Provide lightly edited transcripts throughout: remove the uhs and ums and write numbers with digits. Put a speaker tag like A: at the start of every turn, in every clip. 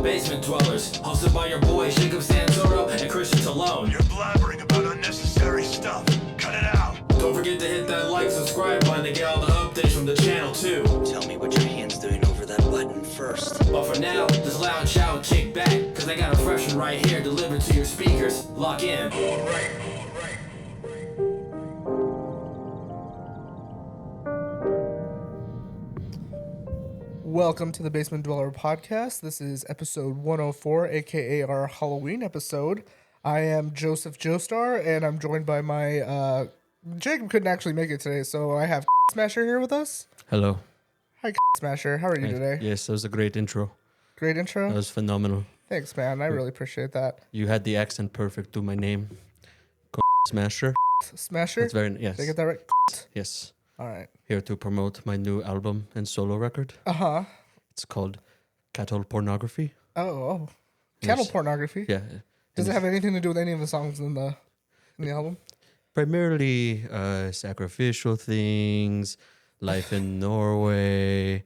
A: the Basement Dwellers, hosted by your boy Jacob Santoro and Christian Talone.
B: You're blabbering about unnecessary stuff. Cut it out.
A: Don't forget to hit that like, subscribe button to get all the updates from the channel too.
C: Tell me what your hand's doing over that button first.
A: But for now, just loud shout and kick back, cause I got a fresh one right here delivered to your speakers. Lock in.
D: Welcome to the Basement Dweller podcast. This is episode 104, aka our Halloween episode. I am Joseph Joestar, and I'm joined by my Jacob couldn't actually make it today, so I have Smasher here with us.
E: Hello.
D: Hi, Smasher. How are you today?
E: Yes, that was a great intro.
D: Great intro.
E: That was phenomenal.
D: Thanks, man. I really appreciate that.
E: You had the accent perfect to my name. Smasher.
D: Smasher.
E: That's very yes.
D: Did I get that right?
E: Yes.
D: All right.
E: Here to promote my new album and solo record.
D: Uh-huh.
E: It's called Cattle Pornography.
D: Oh. Cattle
E: Yes.
D: pornography.
E: Yeah.
D: Does it
E: And
D: have anything to do with any of the songs in the album?
E: primarily sacrificial things, life in Norway,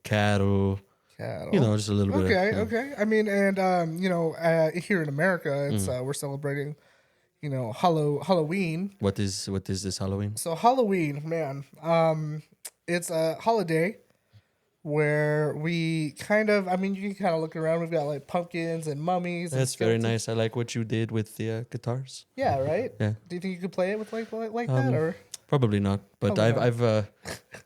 E: cattle.
D: Cattle.
E: You know, just a little bit.
D: Okay,
E: of,
D: okay. I mean, and here in America, it's we're celebrating, Halloween.
E: What is this Halloween?
D: So Halloween, man, it's a holiday where we kind of, I mean, you can kind of look around. We've got like pumpkins and mummies. And
E: That's very
D: skeletons.
E: nice. I like what you did with the guitars.
D: Yeah, right.
E: Yeah.
D: Do you think you could play it with like that, or?
E: Probably not, but
D: Probably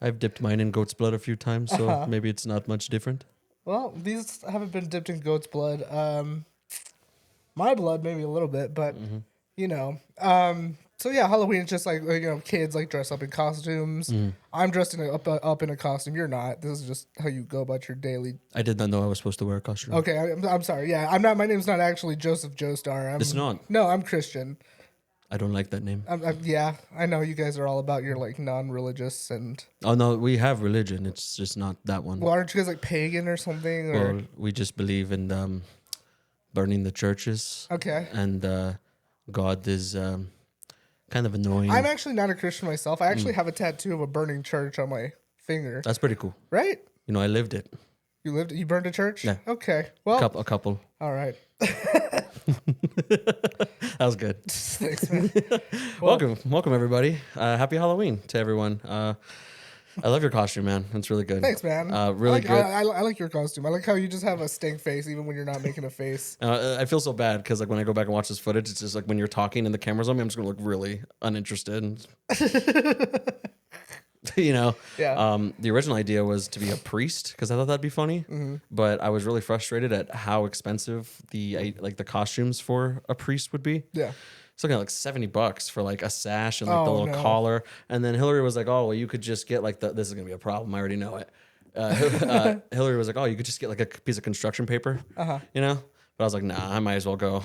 E: I've dipped mine in goat's blood a few times, so maybe it's not much different.
D: Well, these haven't been dipped in goat's blood. My blood maybe a little bit, but So yeah, Halloween is just like kids like dress up in costumes. I'm dressed up in a costume. You're not. This is just how you go about your daily.
E: I did not know I was supposed to wear a costume.
D: Okay, I'm sorry. Yeah, I'm not. My name's not actually Joseph Joestar.
E: It's not.
D: No, I'm Christian.
E: I don't like that name.
D: Yeah, I know you guys are all about your like non-religious and.
E: Oh no, we have religion. It's just not that one.
D: Well, aren't you guys like pagan or something? Or?
E: Well, we just believe in burning the churches.
D: Okay.
E: And God is kind of annoying.
D: I'm actually not a Christian myself. I actually have a tattoo of a burning church on my finger.
E: That's pretty cool.
D: Right?
E: You know, I lived it.
D: You burned a church?
E: Yeah.
D: Okay. Well.
E: A couple.
D: All right.
E: That was good.
D: Thanks, man.
E: Welcome everybody. Happy Halloween to everyone. I love your costume, man. It's really good.
D: Thanks, man.
E: Really good.
D: I like your costume. I like how you just have a stink face even when you're not making a face.
E: I feel so bad because like when I go back and watch this footage, it's just like when you're talking and the camera's on me, I'm just gonna look really uninterested.
D: Yeah.
E: The original idea was to be a priest because I thought that'd be funny, but I was really frustrated at how expensive the costumes for a priest would be.
D: Yeah.
E: It's looking at like $70 for like a sash and like the
D: Oh,
E: little
D: no.
E: collar. And then Hillary was like, "Oh, well, you could just get like this is gonna be a problem. I already know it." Hillary was like, "Oh, you could just get like a piece of construction paper." But I was like, "Nah, I might as well go."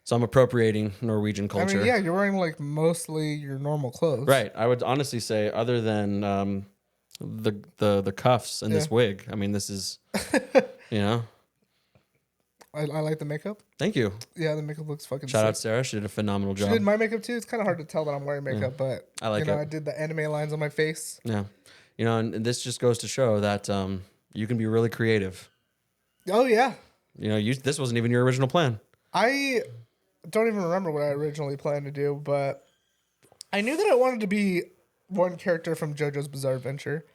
E: So I'm appropriating Norwegian
D: I
E: culture.
D: mean, yeah, you're wearing like mostly your normal clothes.
E: Right. I would honestly say, other than the cuffs and this wig, I mean, this is,
D: I like the makeup.
E: Thank you.
D: Yeah, the makeup looks fucking
E: Shout
D: sick.
E: out Sarah. She did a phenomenal job.
D: She did my makeup too. It's kind of hard to tell that I'm wearing makeup, but
E: I like it.
D: I did the anime lines on my face.
E: Yeah. And this just goes to show that you can be really creative.
D: Oh yeah.
E: This wasn't even your original plan.
D: I don't even remember what I originally planned to do, but I knew that I wanted to be one character from JoJo's Bizarre Adventure.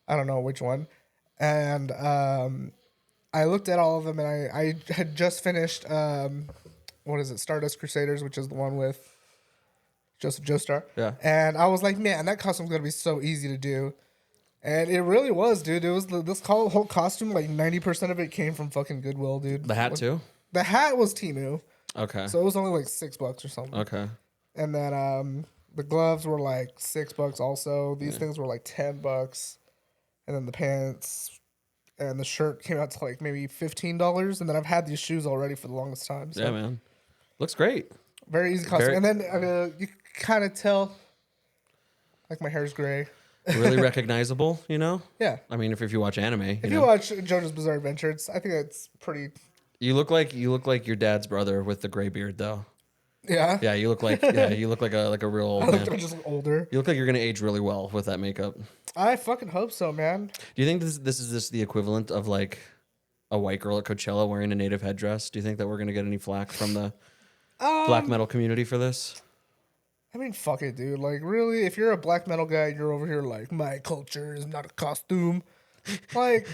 D: I don't know which one. And I looked at all of them, and I had just finished, Stardust Crusaders, which is the one with Joseph Joestar.
E: Yeah.
D: And I was like, man, that costume's going to be so easy to do. And it really was, dude. It was this whole costume, like 90% of it came from fucking Goodwill, dude.
E: The hat too?
D: The hat was Temu.
E: Okay.
D: So it was only like $6 or something.
E: Okay.
D: And then the gloves were like $6 also. These things were like $10. And then the pants and the shirt came out to like maybe $15. And then I've had these shoes already for the longest time. So
E: Yeah, man. Looks great.
D: very easy costume. And then you kind of tell, like, my hair's gray.
E: Really recognizable,
D: Yeah.
E: I mean, if you watch anime,
D: If you watch JoJo's Bizarre Adventure, I think it's pretty.
E: you look like your dad's brother with the gray beard, though.
D: Yeah.
E: Yeah, you look like a real old
D: I look
E: man.
D: just older.
E: You look like you're gonna age really well with that makeup.
D: I fucking hope so, man.
E: Do you think this is the equivalent of like a white girl at Coachella wearing a native headdress? Do you think that we're gonna get any flack from the black metal community for this?
D: I mean, fuck it, dude. Like, really, if you're a black metal guy, you're over here like, my culture is not a costume. Like,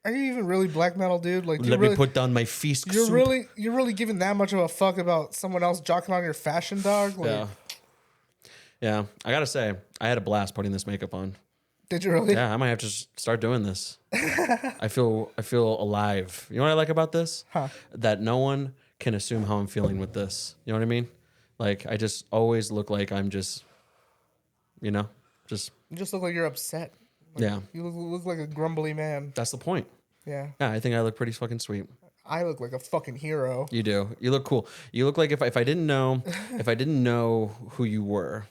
D: are you even really black metal, dude? Like,
E: Let me put down my feast.
D: you're
E: soup.
D: really giving that much of a fuck about someone else jocking on your fashion, dog? Like,
E: Yeah. Yeah, I gotta say, I had a blast putting this makeup on.
D: did you really?
E: Yeah, I might have to just start doing this. I feel alive. You know what I like about this?
D: Huh.
E: That no one can assume how I'm feeling with this. You know what I mean? Like I just always look like I'm just, just
D: You just look like you're upset.
E: yeah.
D: You look like a grumbly man.
E: That's the point.
D: Yeah.
E: Yeah, I think I look pretty fucking sweet.
D: I look like a fucking hero.
E: You do. You look cool. You look like if I didn't know who you were,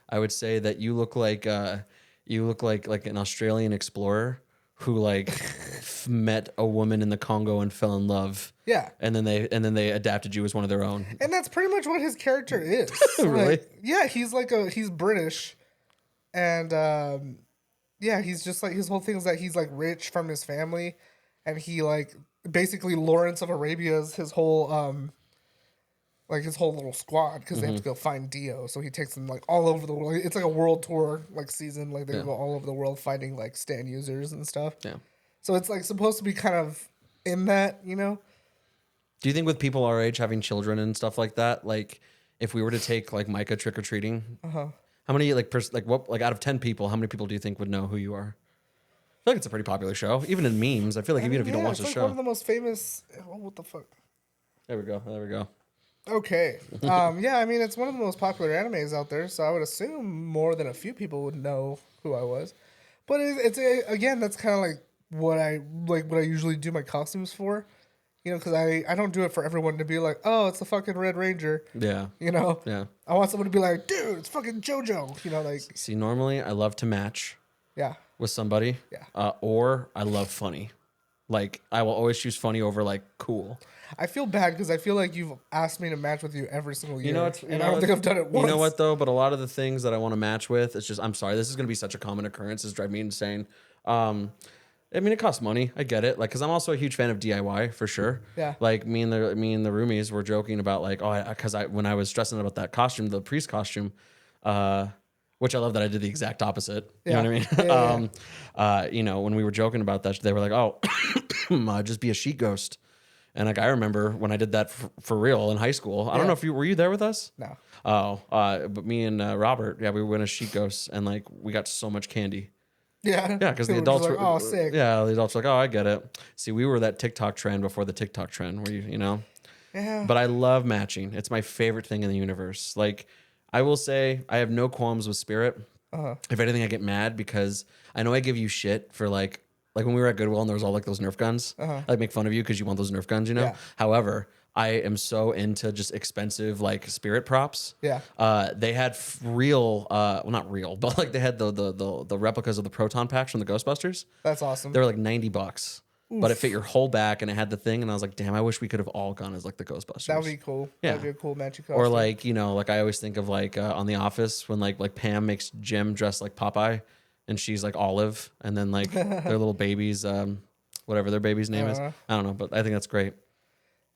E: I would say that you look like an Australian explorer who like met a woman in the Congo and fell in love.
D: Yeah.
E: And then they adapted you as one of their own.
D: And that's pretty much what his character is.
E: Really?
D: Like, yeah, he's British. And yeah, he's just like his whole thing is that he's like rich from his family and he like basically Lawrence of Arabia's his whole little squad because they have to go find Dio. So he takes them like all over the world. It's like a world tour like season. Like they go all over the world finding like stand users and stuff.
E: Yeah.
D: So it's like supposed to be kind of in that, you know?
E: Do you think with people our age having children and stuff like that, like if we were to take like Micah trick or treating, how many out of 10 people, how many people do you think would know who you are? I feel like it's a pretty popular show, even in memes. I feel like even if you don't watch
D: it's
E: the
D: like
E: show,
D: one of the most famous. Oh, what the fuck?
E: there we go.
D: Okay. Yeah, I mean, it's one of the most popular animes out there, so I would assume more than a few people would know who I was. But again, that's kind of like what I usually do my costumes for, you know, because I don't do it for everyone to be like, oh, it's the fucking Red Ranger,
E: Yeah.
D: you know.
E: Yeah.
D: I want someone to be like, dude, it's fucking JoJo, you know, like
E: See, normally I love to match
D: yeah,
E: with somebody.
D: Yeah.
E: Or I love funny. Like I will always choose funny over like cool.
D: I feel bad because I feel like you've asked me to match with you every single year,
E: You know what?
D: and I don't think I've done it once.
E: You know what though? But a lot of the things that I want to match with, it's just I'm sorry. This is going to be such a common occurrence. It's driving me insane. I mean, it costs money. I get it. Like, cause I'm also a huge fan of DIY for sure.
D: Yeah.
E: Like me and the roomies were joking about like, cause when I was stressing about that costume, the priest costume, which I love that I did the exact opposite. You know what I mean? You know, when we were joking about that, they were like, oh, just be a sheet ghost. And like, I remember when I did that for real in high school. I don't know if were you there with us?
D: No.
E: Oh, but me and Robert, we went as sheet ghosts and like, we got so much candy.
D: Yeah.
E: Yeah, because the
D: People were
E: adults
D: just
E: were
D: like, oh, sick.
E: Yeah, the adults were like, oh, I get it. See, we were that TikTok trend before the TikTok trend, where you know.
D: Yeah.
E: But I love matching. It's my favorite thing in the universe. Like, I will say, I have no qualms with Spirit. If anything, I get mad because I know I give you shit for like when we were at Goodwill and there was all like those Nerf guns. I like make fun of you because you want those Nerf guns, you know.
D: Yeah.
E: However, I am so into just expensive like Spirit props.
D: Yeah.
E: They had real, well, not real, but like they had the replicas of the proton packs from the Ghostbusters.
D: That's awesome.
E: They were like $90, but it fit your whole back and it had the thing. And I was like, damn, I wish we could have all gone as like the Ghostbusters.
D: That would be cool.
E: Yeah.
D: That'd be a cool matchy costume.
E: Or like, you know, like I always think of like on The Office when like Pam makes Jim dress like Popeye and she's like Olive and then like their little babies, whatever their baby's name is. I don't know, but I think that's great.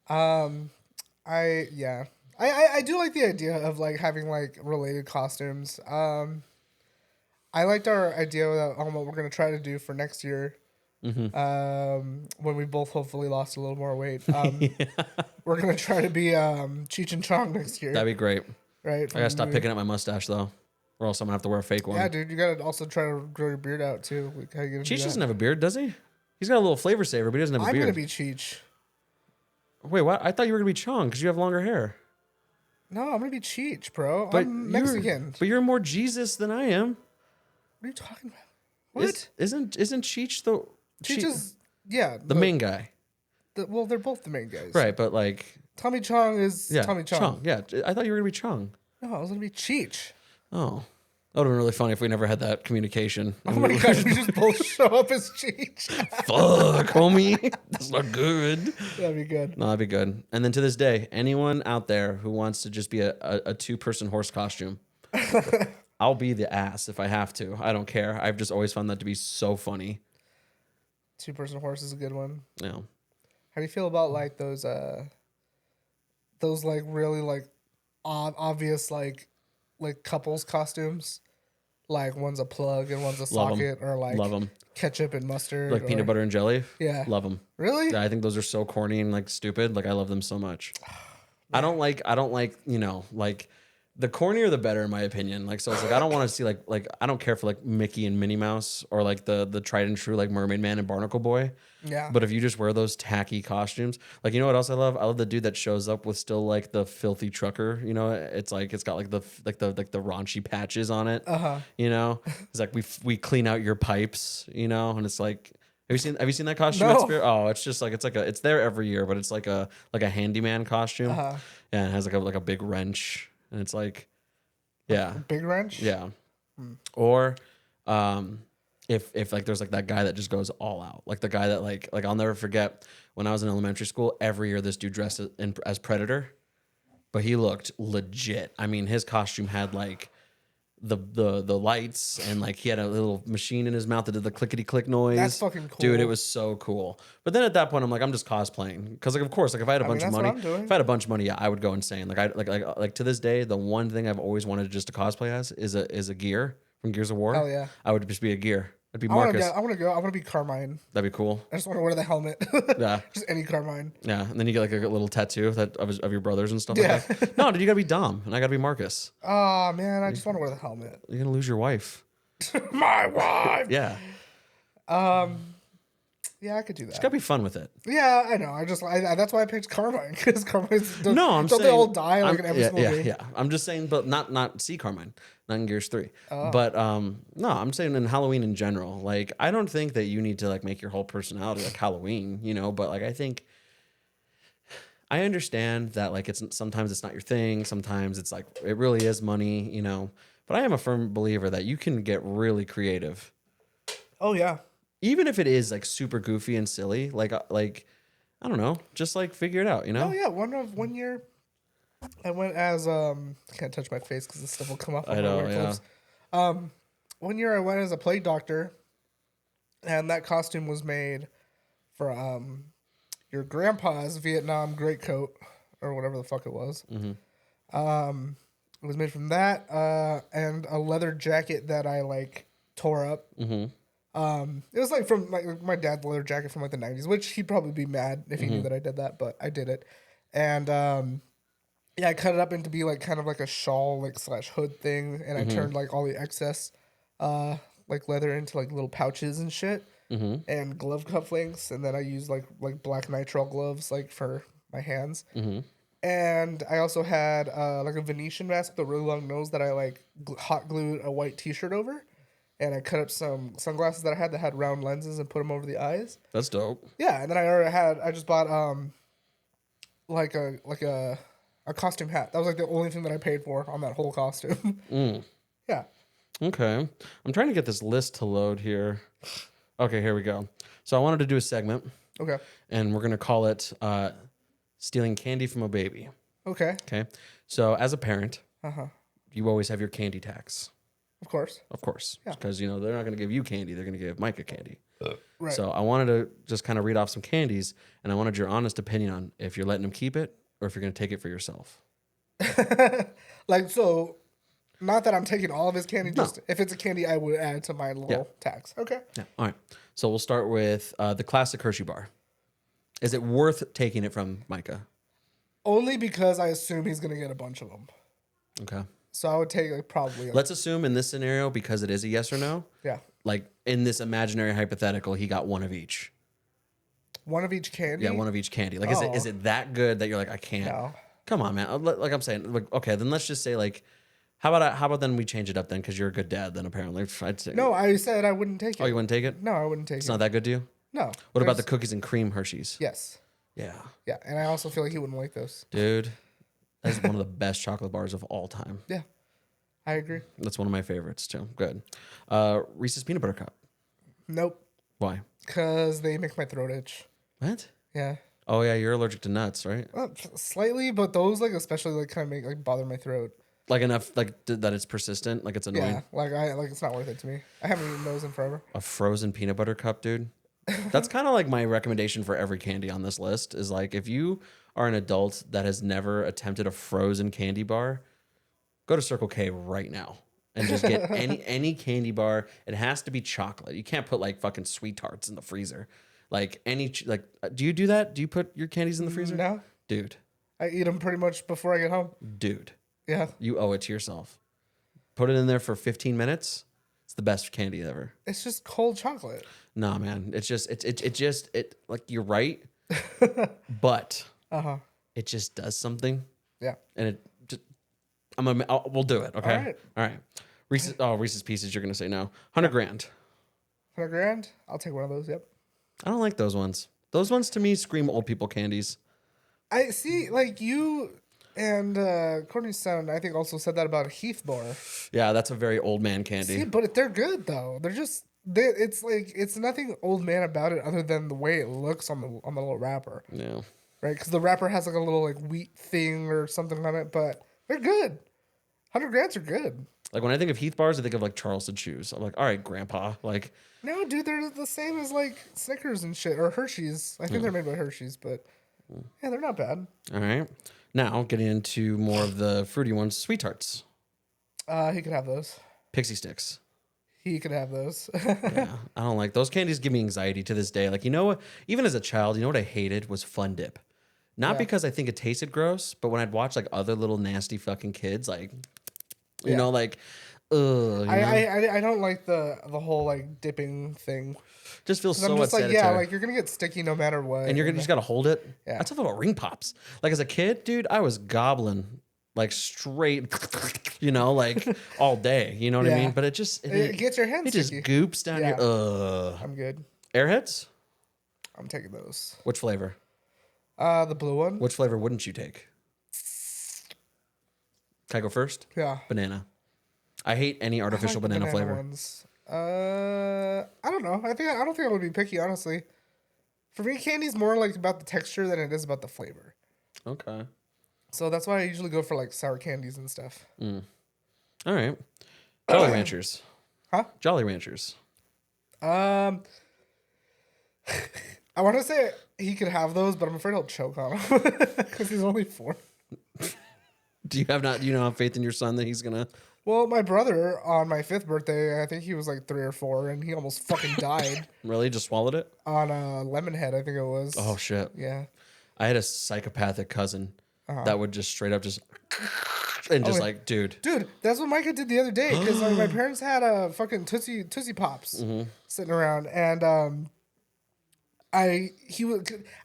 D: I do like the idea of like having like related costumes. I liked our idea on what we're gonna try to do for next year. When we both hopefully lost a little more weight. We're gonna try to be Cheech and Chong next year.
E: That'd be great.
D: Right?
E: I gotta stop picking at my mustache though, or else I'm gonna have to wear a fake one.
D: Yeah, dude, you gotta also try to grow your beard out too. Like, how you gonna do
E: Cheech
D: that?
E: doesn't have a beard, does he? He's got a little flavor saver, but he doesn't have a
D: I'm
E: beard.
D: gonna be Cheech.
E: Wait, what? I thought you were gonna be Chong because you have longer hair.
D: No, I'm gonna be Cheech, bro.
E: But
D: I'm Mexican.
E: But you're more Jesus than I am.
D: What are you talking about? What?
E: Isn't Cheech the
D: Cheech is
E: the main guy?
D: Well, they're both the main guys.
E: Right, but like
D: Tommy Chong is Tommy Chong.
E: Yeah, I thought you were gonna be Chong.
D: No, I was gonna be Cheech.
E: Oh, that would have been really funny if we never had that communication.
D: Oh my god, we just both show up as Cheech.
E: Fuck, homie, that's not good.
D: That'd be good.
E: No, that'd be good. And then to this day, anyone out there who wants to just be a two-person horse costume, I'll be the ass if I have to. I don't care. I've just always found that to be so funny.
D: Two-person horse is a good one.
E: Yeah.
D: How do you feel about like those like really like obvious like couples costumes? Like one's a plug and one's a
E: Love 'em.
D: socket, or like
E: Love them.
D: ketchup and mustard,
E: Like
D: or,
E: peanut butter and jelly.
D: Yeah.
E: Love them.
D: Really?
E: Yeah, I think those are so corny and like stupid. Like I love them so much. I don't like like the cornier the better in my opinion. Like so it's like I don't want to see like I don't care for like Mickey and Minnie Mouse or like the tried and true like Mermaid Man and Barnacle Boy.
D: Yeah.
E: But if you just wear those tacky costumes, like you know what else I love? I love the dude that shows up with still like the filthy trucker. You know, it's like it's got like the raunchy patches on it. You know, it's like we clean out your pipes. You know, and it's like. Have you seen that costume at
D: No.
E: Spirit? Oh, it's just like it's there every year, but it's like a handyman costume. Yeah, and it has like a big wrench, and it's like, yeah,
D: Big wrench?
E: yeah. Or, if like there's like that guy that just goes all out, like the guy that like I'll never forget when I was in elementary school. Every year, this dude dressed as Predator, but he looked legit. I mean, his costume had like the lights and like he had a little machine in his mouth that did the clickety click noise.
D: That's fucking cool.
E: Dude, it was so cool. But then at that point I'm like I'm just cosplaying because like of course like if I had a bunch of
D: that's what
E: money,
D: I'm doing.
E: if I had a bunch of money, yeah, I would go insane. Like I like to this day the one thing I've always wanted just to cosplay as is a gear from Gears of War.
D: Hell yeah.
E: I would just be a gear. I'd be
D: I want
E: Marcus.
D: to be Carmine.
E: That'd be cool.
D: I just want to wear the helmet.
E: Yeah.
D: Just any Carmine.
E: Yeah, and then you get like a little tattoo of your brothers and stuff
D: Yeah.
E: like that. No, dude, you gotta be Dom, and I gotta be Marcus.
D: Oh man, I just want to wear the helmet.
E: You're gonna lose your wife.
D: My wife.
E: Yeah,
D: Yeah, I could do that.
E: just gotta be fun with it.
D: Yeah, I know. That's why I picked Carmine, because Carmine's
E: No, I'm
D: don't
E: saying
D: they all die like
E: I'm-
D: in every
E: yeah,
D: single
E: yeah,
D: game?
E: yeah. I'm just saying, but not see Carmine, not in Gears 3.
D: Oh.
E: But no, I'm saying in Halloween in general. Like, I don't think that you need to like make your whole personality like Halloween, you know. But like, I think I understand that like sometimes it's not your thing. Sometimes it's like it really is money, you know. But I am a firm believer that you can get really creative,
D: Oh yeah.
E: even if it is like super goofy and silly. Like I don't know, just like figure it out, you know.
D: Oh yeah. One year, I went as I can't touch my face because this stuff will come off.
E: I know,
D: my
E: yeah.
D: clothes. One year I went as a plague doctor, and that costume was made for your grandpa's Vietnam greatcoat or whatever the fuck it was. It was made from that and a leather jacket that I like tore up. It was like from my dad's leather jacket from like the 90s, which he'd probably be mad if he knew that I did that, but I did it. And yeah, I cut it up into be like kind of like a shawl like / hood thing, and I turned like all the excess like leather into like little pouches and shit, and glove cufflinks, and then I used like black nitrile gloves like for my hands. And I also had like a Venetian mask with a really long nose that I like hot glued a white T-shirt over, and I cut up some sunglasses that I had round lenses and put them over the eyes.
E: That's dope.
D: Yeah, and then I just bought like a costume hat. That was like the only thing that I paid for on that whole costume. Yeah.
E: Okay. I'm trying to get this list to load here. Okay, here we go. So I wanted to do a segment,
D: Okay.
E: and we're going to call it Stealing Candy from a Baby.
D: Okay.
E: Okay. So as a parent,
D: Uh-huh.
E: you always have your candy tax,
D: Of course.
E: of course.
D: Yeah.
E: Because, you know, they're not going to give you candy. They're going to give Micah candy.
D: Right.
E: So I wanted to just kind of read off some candies, and I wanted your honest opinion on if you're letting him keep it or if you're going to take it for yourself.
D: Like, so, not that I'm taking all of his candy, just if it's a candy, I would add to my little tax. Okay.
E: Yeah. All right. So we'll start with the classic Hershey bar. Is it worth taking it from Micah?
D: Only because I assume he's going to get a bunch of them.
E: Okay.
D: So I would take like probably.
E: Let's assume in this scenario, because it is a yes or no,
D: Yeah.
E: like in this imaginary hypothetical, he got one of each.
D: One of each candy?
E: Yeah, one of each candy. Like,
D: Oh.
E: is it that good that you're like, I can't?
D: No.
E: Come on, man. Like I'm saying, like, okay, then let's just say like, how about then we change it up then because you're a good dad then apparently. I'd say,
D: No, I said I wouldn't take it.
E: Oh, you wouldn't take it?
D: No, I wouldn't take
E: It's
D: it.
E: not that good to you.
D: No.
E: What about the
D: There's-
E: cookies and cream Hershey's?
D: Yes.
E: Yeah,
D: Yeah, and I also feel like he wouldn't like those.
E: dude, that's one of the best chocolate bars of all time.
D: Yeah. I agree.
E: That's one of my favorites too. Good. Reese's peanut butter cup.
D: Nope.
E: Why?
D: Because they make my throat itch.
E: What?
D: Yeah.
E: Oh yeah, you're allergic to nuts, right?
D: Slightly, but those like especially like kind of make like bother my throat.
E: Like enough, like that it's persistent, like it's annoying.
D: Yeah, like it's not worth it to me. I haven't eaten those in forever.
E: A frozen peanut butter cup, dude. That's kind of like my recommendation for every candy on this list is like if you are an adult that has never attempted a frozen candy bar, go to Circle K right now and just get any candy bar. It has to be chocolate. You can't put like fucking sweet tarts in the freezer. Like do you do that? Do you put your candies in the freezer?
D: No.
E: Dude.
D: I eat them pretty much before I get home.
E: Dude.
D: Yeah.
E: You owe it to yourself. Put it in there for 15 minutes. It's the best candy ever.
D: It's just cold chocolate.
E: Nah, man. It's just it like you're right, but it just does something,
D: Yeah.
E: and it just we'll do it. Okay. All right. Reese's Pieces. You're gonna say no. 100 grand.
D: 100 grand? I'll take one of those. Yep.
E: I don't like those ones. Those ones to me scream old people candies.
D: I see, like you and Courtney's son, I think, also said that about a Heath bar.
E: Yeah, that's a very old man candy.
D: See, but they're good though. It's like it's nothing old man about it other than the way it looks on the little wrapper,
E: Yeah.
D: right? Because the wrapper has like a little like wheat thing or something on it, but they're good. 100 grands are good.
E: Like when I think of Heath bars, I think of like Charleston chews. I'm like, all right, Grandpa. Like,
D: No, dude, they're the same as like Snickers and shit or Hershey's. I think they're made by Hershey's, but yeah, they're not bad.
E: all right. Now getting into more of the fruity ones, sweet tarts,
D: He could have those.
E: pixie sticks.
D: He could have those.
E: Yeah, I don't like those candies. Give me anxiety to this day. Like, you know what? Even as a child, you know what I hated was Fun Dip. Not because I think it tasted gross, but when I'd watch like other little nasty fucking kids, like, you know, like, ugh. You know?
D: I don't like the whole like dipping thing.
E: Just feels
D: 'Cause
E: so
D: I'm just like,
E: unsanitary.
D: yeah, like you're gonna get sticky no matter what.
E: and you're gonna just gotta hold it.
D: Yeah.
E: That's about ring pops. Like as a kid, dude, I was gobbling like straight, you know, like all day. You know what I
D: Yeah.
E: mean? But it just
D: It gets your hands
E: it just
D: sticky.
E: goops down
D: Yeah.
E: your.
D: I'm good.
E: Airheads.
D: I'm taking those.
E: Which flavor?
D: The blue one.
E: Which flavor wouldn't you take? Can I go first?
D: Yeah.
E: Banana. I hate any
D: I
E: artificial
D: like the
E: banana flavor.
D: Ones. I don't know. I don't think I would be picky, honestly. For me, candy's more like about the texture than it is about the flavor.
E: Okay.
D: So that's why I usually go for like sour candies and stuff.
E: All right. Jolly Ranchers.
D: Huh?
E: Jolly Ranchers.
D: I want to say he could have those, but I'm afraid he'll choke on them because he's only 4.
E: Do you don't have faith in your son that he's gonna?
D: Well, my brother on my 5th birthday, I think he was like 3 or 4, and he almost fucking died
E: Really just swallowed it?
D: on a Lemonhead. I think it was.
E: Oh shit.
D: Yeah.
E: I had a psychopathic cousin that would just straight up just and just like, dude.
D: Dude, that's what Micah did the other day because like, my parents had a fucking Tootsie Pops sitting around, and I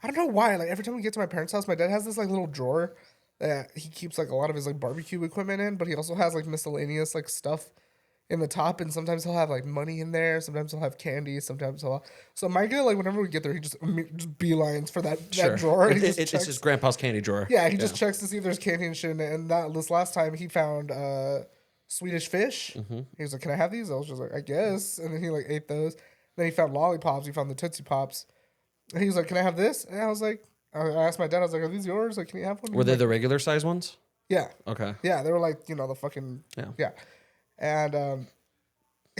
D: don't know why. Like every time we get to my parents' house, my dad has this like little drawer that he keeps like a lot of his like barbecue equipment in, but he also has like miscellaneous like stuff in the top, and sometimes he'll have like money in there, sometimes he'll have candy, sometimes so Micah, like whenever we get there, he just beelines for that drawer. And he
E: It's just grandpa's candy drawer.
D: yeah, he just checks to see if there's candy and shit in it. And this last time he found Swedish fish. He was like, "Can I have these?" I was just like, "I guess." And then he like ate those. Then he found lollipops. He found the Tootsie Pops. And he was like, "Can I have this?" And I was like, I asked my dad, I was like, "Are these yours? Like, can you have one?"
E: Were they the regular size ones?
D: Yeah.
E: Okay.
D: Yeah, they were like, you know, the fucking
E: Yeah.
D: yeah. And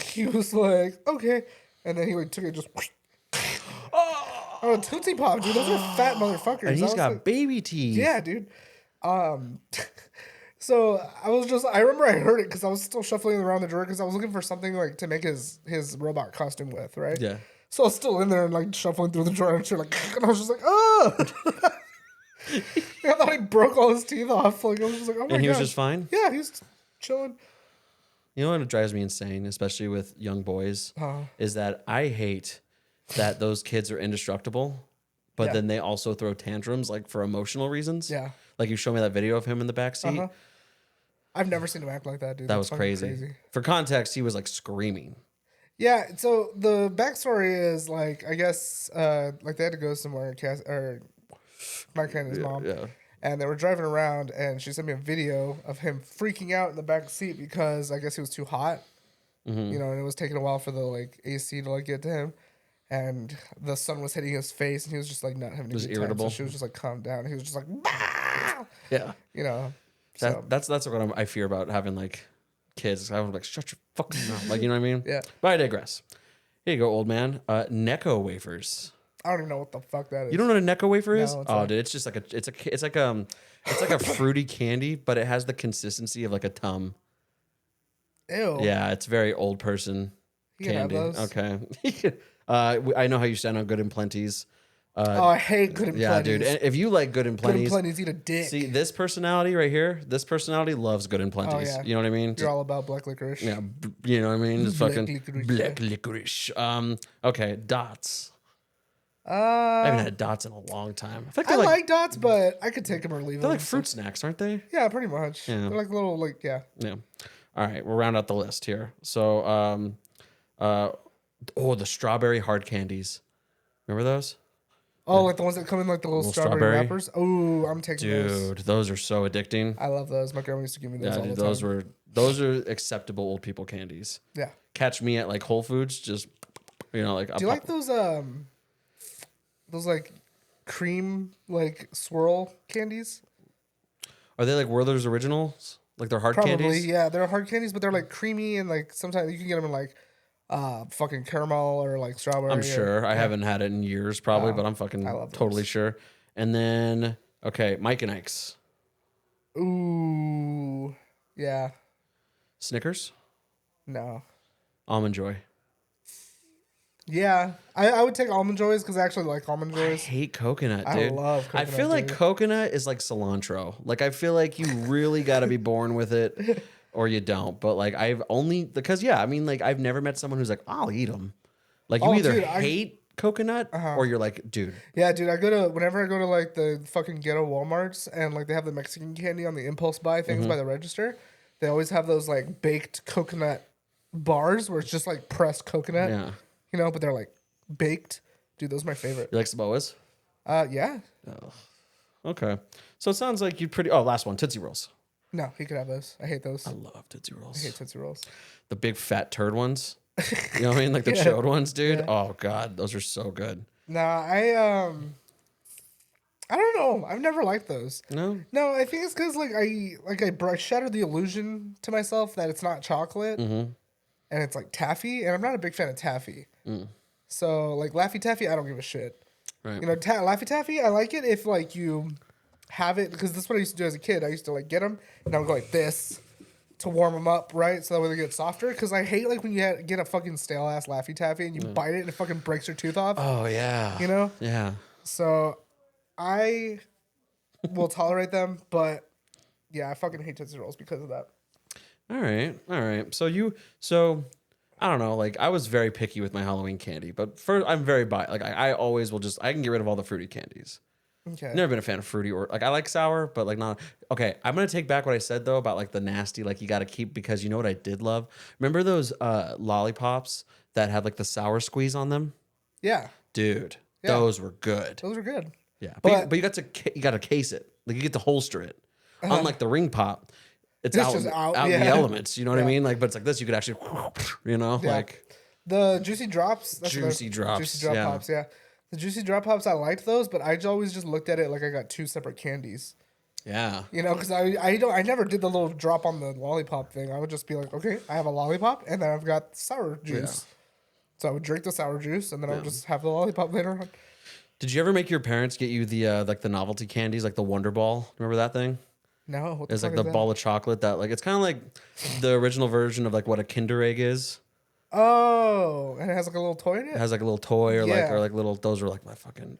D: he was like, "Okay," and then he like took it just. Oh, Tootsie Pop, dude! Those are fat motherfuckers.
E: And
D: I
E: he's
D: was
E: got
D: like,
E: baby teeth.
D: yeah, dude. So I remember I heard it because I was still shuffling around the drawer because I was looking for something like to make his robot costume with, right?
E: Yeah.
D: So I was still in there and like shuffling through the drawer and shit, like, and I was just like, oh. I thought he broke all his teeth off. Like I was just like, oh my god.
E: And he was just fine?
D: Yeah, he was chilling.
E: You know what drives me insane, especially with young boys, is that I hate that those kids are indestructible, but
D: Yeah.
E: then they also throw tantrums like for emotional reasons.
D: Yeah.
E: Like you showed me that video of him in the back seat.
D: I've never seen him act like that, dude.
E: That
D: That's
E: was
D: fucking
E: crazy. For context, he was like screaming.
D: Yeah, so the backstory is like I guess like they had to go somewhere, or Mike and his mom,
E: yeah.
D: and they were driving around, and she sent me a video of him freaking out in the back seat because I guess he was too hot, you know, and it was taking a while for the like AC to like get to him, and the sun was hitting his face, and he was just like not having a
E: Was
D: good
E: irritable.
D: time. So she was just like calm down. He was just like, bah!
E: Yeah.
D: You know,
E: That's what I fear about having like kids. I was like, shut your fucking mouth. Like, you know what I mean?
D: Yeah.
E: But I digress. Here you go, old man. Necco wafers.
D: I don't even know what the fuck that is.
E: You don't know what a Necco wafer is?
D: No, it's
E: Oh,
D: like-
E: dude, it's just like it's like a fruity candy, but it has the consistency of like a Tum.
D: Ew.
E: Yeah, it's very old person
D: You can have
E: candy.
D: those.
E: Okay. I know how you stand on Good and Plenty's.
D: Oh, I hate Good and
E: Yeah,
D: Plenty's.
E: dude. And if you like Good and
D: Good and
E: Plenty's,
D: Plenty's eat a dick.
E: see this personality right here. This personality loves Good and Plenty's.
D: yeah.
E: You know what I mean?
D: You're all about black licorice.
E: Yeah, you know what I mean? It's
D: Black
E: fucking
D: licorice.
E: black licorice. Okay, dots. I haven't had dots in a long time. I think
D: I
E: they're
D: like dots, but I could take them or leave them.
E: they're like fruit snacks, aren't they?
D: Yeah, pretty much.
E: Yeah.
D: They're like little, like, yeah.
E: Yeah. All right, we'll round out the list here. So, the strawberry hard candies. Remember those?
D: Oh, like the ones that come in like the little strawberry,
E: strawberry.
D: wrappers. Oh, I'm taking those.
E: Dude, those are so addicting.
D: I love those. My grandma used to give me those
E: Yeah,
D: all
E: dude,
D: the time.
E: those are acceptable old people candies.
D: Yeah.
E: Catch me at like Whole Foods, just like.
D: Do you like those like cream like swirl candies?
E: Are they like Werther's Originals? Like they're hard
D: Probably,
E: candies?
D: yeah. They're hard candies, but they're like creamy and like sometimes you can get them in like fucking caramel or like strawberry.
E: I'm
D: or-
E: sure. I haven't had it in years, probably, but I'm fucking
D: I love
E: totally
D: those.
E: sure. And then, okay, Mike and Ike's
D: Ooh, yeah.
E: Snickers,
D: No.
E: Almond Joy.
D: Yeah, I would take almond joys because I actually like almond
E: I
D: joys.
E: hate coconut,
D: I
E: dude.
D: love
E: I
D: coconut,
E: feel like
D: dude.
E: coconut is like cilantro. Like I feel like you really got to be born with it, or you don't. But like I've only because I mean like I've never met someone who's like I'll eat them. Like you
D: Oh,
E: either
D: dude, I-
E: hate coconut or you're like, dude,
D: Yeah, dude, whenever I go to like the fucking ghetto Walmarts and like they have the Mexican candy on the impulse buy things by the register, they always have those like baked coconut bars where it's just like pressed coconut,
E: yeah.
D: you know, but they're like baked. Dude, those are my favorite.
E: You like Samoas?
D: Yeah.
E: Okay, so it sounds like you pretty. Oh, last one, Tootsie Rolls.
D: No, he could have those. I hate those.
E: I
D: I
E: love Tootsie Rolls.
D: hate Tootsie Rolls.
E: The big fat turd ones. You know what I mean? Like the
D: Yeah.
E: chode ones, dude.
D: Yeah.
E: Oh god, those are so good.
D: Nah, I don't know. I've never liked those.
E: No,
D: No, I think it's because I shattered the illusion to myself that it's not chocolate and it's like taffy, and I'm not a big fan of taffy. So like Laffy Taffy, I don't give a shit.
E: right.
D: You know, Laffy Taffy, I like it if like you have it because this is what I used to do as a kid. I used to like get them and I would go like this to warm them up, right? So that way they get softer. Because I hate like when you get a fucking stale ass Laffy Taffy and you bite it and it fucking breaks your tooth off.
E: Oh yeah.
D: You know?
E: Yeah.
D: So I will tolerate them, but yeah, I fucking hate Tootsie Rolls because of that.
E: All right. All right. So I don't know. Like I was very picky with my Halloween candy, but first I'm very like I always will I can get rid of all the fruity candies.
D: Okay.
E: Never been a fan of fruity or like I like sour, but like not okay. I'm gonna take back what I said though about like the nasty, like you gotta keep because you know what I did love? Remember those lollipops that had like the sour squeeze on them?
D: Yeah,
E: Dude,
D: Yeah.
E: those were good.
D: those are good.
E: Yeah.
D: But-
E: But you got to case it. Like you get to holster it. Unlike the ring pop, it's
D: It's
E: out,
D: just out,
E: in the
D: yeah.
E: elements. You know what I
D: Yeah.
E: mean? Like, but it's like this, you could actually,
D: Yeah.
E: like
D: The Juicy Drops. That's what
E: Juicy Drops,
D: Juicy Drop
E: yeah.
D: Pops, yeah. The Juicy Drop Pops, I liked those, but I always just looked at it like I got two separate candies.
E: yeah.
D: You know, because I never did the little drop on the lollipop thing. I would just be like, okay, I have a lollipop, and then I've got sour juice. So I would drink the sour juice, and then I would just have the lollipop later on.
E: Did you ever make your parents get you the like the novelty candies, like the Wonder Ball? Remember that thing?
D: No, what the
E: It's like
D: fuck
E: the
D: is that?
E: ball of chocolate that like it's kind of like the original version of like what a Kinder Egg is.
D: Oh, and it has like a little toy in
E: It
D: it?
E: has like a little toy or
D: Yeah.
E: like little. Those are like my fucking.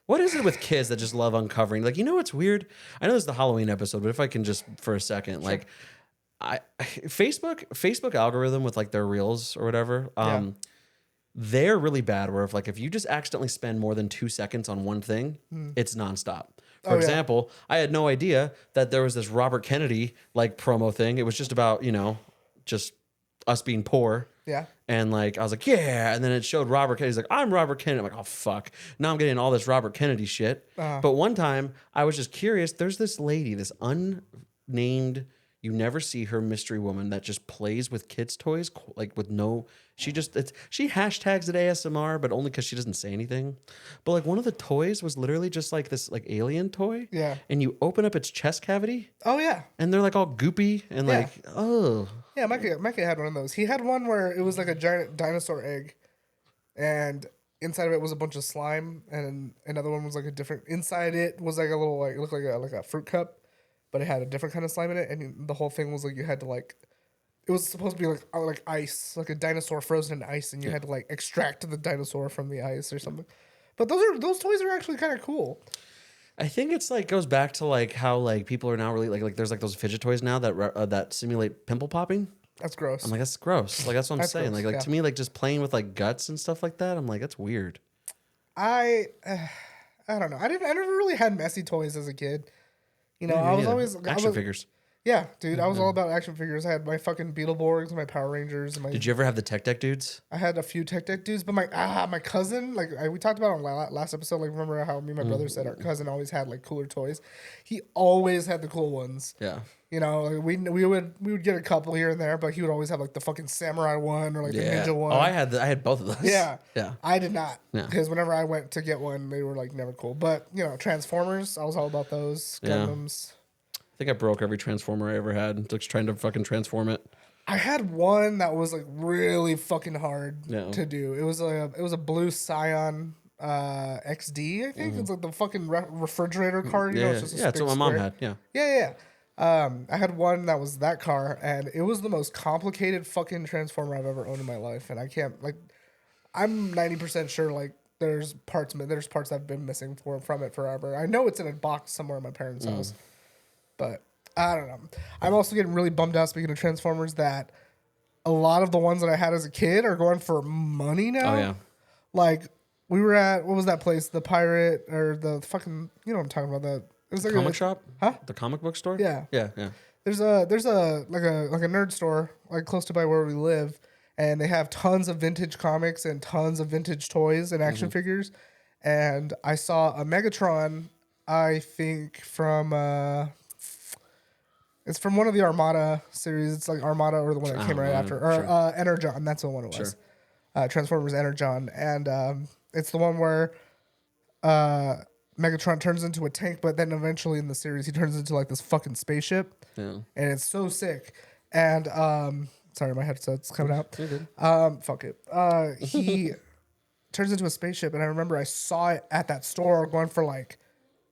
E: What is it with kids that just love uncovering? Like, you know what's weird? I know this is the Halloween episode, but if I can just for a second, like, Facebook algorithm with like their reels or whatever, they're really bad. Where if you just accidentally spend more than 2 seconds on one thing, it's nonstop. For
D: Oh, yeah.
E: example, I had no idea that there was this Robert Kennedy like promo thing. It was just about just us being poor.
D: Yeah.
E: And like I was like, yeah, and then it showed Robert Kennedy. He's like, I'm Robert Kennedy. I'm like, oh fuck. Now I'm getting all this Robert Kennedy shit. But one time I was just curious. There's this lady, this unnamed, you never see her mystery woman that just plays with kids' toys, like with no. She hashtags it ASMR, but only because she doesn't say anything. But like one of the toys was literally just like this like alien toy.
D: Yeah.
E: And you open up its chest cavity,
D: Oh, yeah.
E: and they're like all goopy and
D: Yeah.
E: like oh.
D: Yeah, my kid had one of those. He had one where it was like a giant dinosaur egg. and inside of it was a bunch of slime, and another one was like a different. Inside it was like a little like it looked like a fruit cup, but it had a different kind of slime in it, and the whole thing was like you had to like. It was supposed to be like ice, like a dinosaur frozen in ice, and you had to like extract the dinosaur from the ice or something. But those toys are actually kind of cool.
E: I think it's like goes back to like how like people are now really like there's like those fidget toys now that simulate pimple popping.
D: That's gross.
E: I'm like that's gross. Like that's what I'm
D: That's
E: saying.
D: gross,
E: Like
D: yeah.
E: to me like just playing with like guts and stuff like that. I'm like that's weird.
D: I don't know. I never really had messy toys as a kid. You know, I was
E: Yeah.
D: always
E: action figures.
D: Yeah, dude, I was all about action figures. I had my fucking Beetleborgs, my Power Rangers, and my.
E: Did you ever have the Tech Deck dudes?
D: I had a few Tech Deck dudes, but my cousin, like we talked about on last episode, like remember how me and my brother said our cousin always had like cooler toys. He always had the cool ones.
E: Yeah.
D: You know, like, we would get a couple here and there, but he would always have like the fucking samurai one or like the ninja one.
E: Oh, I had both of those.
D: Yeah.
E: Yeah.
D: I did not.
E: Yeah.
D: Because whenever I went to get one, they were like never cool. But, you know, Transformers, I was all about those.
E: Yeah.
D: Gundams.
E: I think I broke every Transformer I ever had. Just trying to fucking transform it.
D: I had one that was like really fucking hard
E: Yeah.
D: to do. It was a blue Scion XD, I think. It's like the fucking refrigerator car. You know,
E: Yeah,
D: it's just a
E: yeah, that's
D: big
E: what my mom
D: square.
E: had. Yeah.
D: Yeah. I had one that was that car, and it was the most complicated fucking transformer I've ever owned in my life. And I can't like, I'm 90% sure like there's parts that have been missing from it forever. I know it's in a box somewhere in my parents' house, but I don't know. I'm also getting really bummed out. Speaking of Transformers, that a lot of the ones that I had as a kid are going for money now.
E: Oh yeah.
D: Like we were at what was that place? The Pirate or the fucking you know what I'm talking about? It was like
E: Comic shop?
D: Huh?
E: The comic book store?
D: Yeah.
E: Yeah, yeah.
D: There's a like a nerd store like close to by where we live, and they have tons of vintage comics and tons of vintage toys and action figures. And I saw a Megatron, I think from it's from one of the Armada series. It's like Armada or the one that came right after, or Energon. That's the one it was. Transformers Energon, and it's the one where Megatron turns into a tank, but then eventually in the series he turns into like this fucking spaceship.
E: Yeah.
D: And it's so sick. And sorry, my headset's coming out.
E: You're good.
D: Fuck it. He turns into a spaceship, and I remember I saw it at that store going for like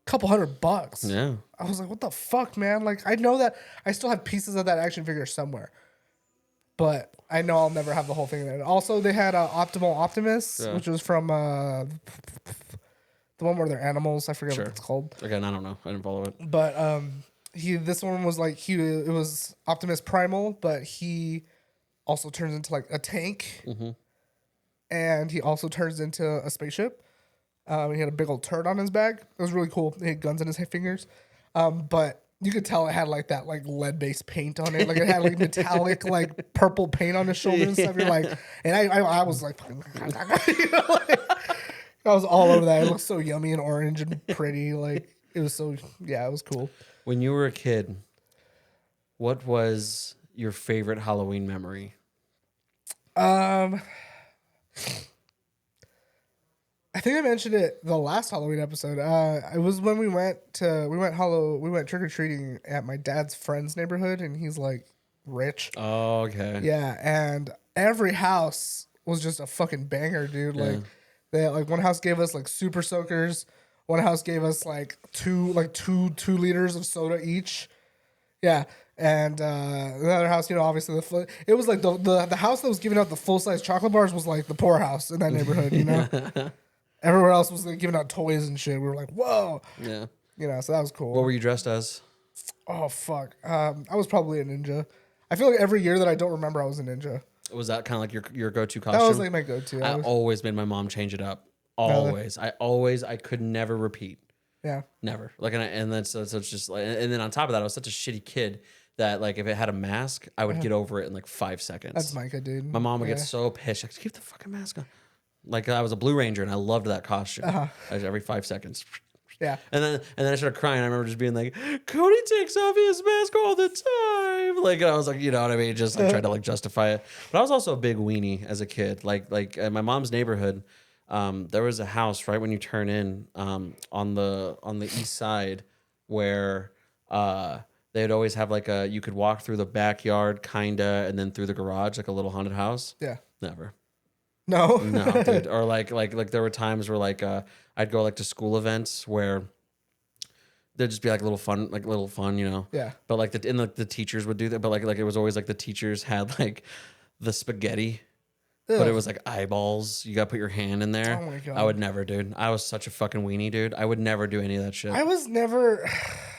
D: a couple $100.
E: Yeah.
D: I was like, what the fuck, man? Like I know that I still have pieces of that action figure somewhere. But I know I'll never have the whole thing there. Also, they had Optimal Optimus, which was from the one where they're animals. I forget what it's called.
E: Again, I don't know. I didn't follow it.
D: But this one was like it was Optimus Primal, but he also turns into like a tank, and he also turns into a spaceship. He had a big old turd on his back. It was really cool. He had guns in his fingers, but you could tell it had like that like lead based paint on it. Like it had like metallic like purple paint on his shoulders and stuff. You're like, and I was like, you know, like, I was all over that. It looked so yummy and orange and pretty. Like it was so it was cool.
E: When you were a kid, what was your favorite Halloween memory?
D: I think I mentioned it the last Halloween episode. It was when we went trick or treating at my dad's friend's neighborhood, and he's like rich.
E: Oh, okay.
D: Yeah, and every house was just a fucking banger, dude. Like one house gave us like super soakers. One house gave us like two 2 liters of soda each. Yeah. And the other house, you know, obviously it was like the house that was giving out the full size chocolate bars was like the poor house in that neighborhood, you know. Everywhere else was like giving out toys and shit. We were like, whoa,
E: Yeah.
D: you know. So that was cool.
E: What were you dressed as?
D: Oh fuck, I was probably a ninja. I feel like every year that I don't remember, I was a ninja.
E: Was that kind of like your go-to costume?
D: That was like my go-to.
E: I always made my mom change it up. Always. I could never repeat.
D: Yeah.
E: Never. Like, and then so it's just like, and then on top of that, I was such a shitty kid that like if it had a mask, I would get over it in like 5 seconds.
D: That's Micah, dude.
E: My mom would get so pissed. Like, keep the fucking mask on. Like I was a Blue Ranger and I loved that costume. Every 5 seconds.
D: Yeah.
E: And then I started crying. I remember just being like, Cody takes off his mask all the time. Like, and I was like, you know what I mean? Just like tried to like justify it. But I was also a big weenie as a kid. Like at my mom's neighborhood, there was a house right when you turn in on the east side where they'd always have like you could walk through the backyard kinda and then through the garage like a little haunted house.
D: Yeah.
E: Never.
D: No.
E: No, dude. Or like there were times where like I'd go like to school events where there'd just be like little fun, you know.
D: Yeah.
E: But like the teachers would do that, but like it was always like the teachers had like the spaghetti, but it
D: Ugh.
E: was like eyeballs. You gotta put your hand in there.
D: Oh my God.
E: I would never, dude. I was such a fucking weenie, dude. I would never do any of that shit.
D: I was never.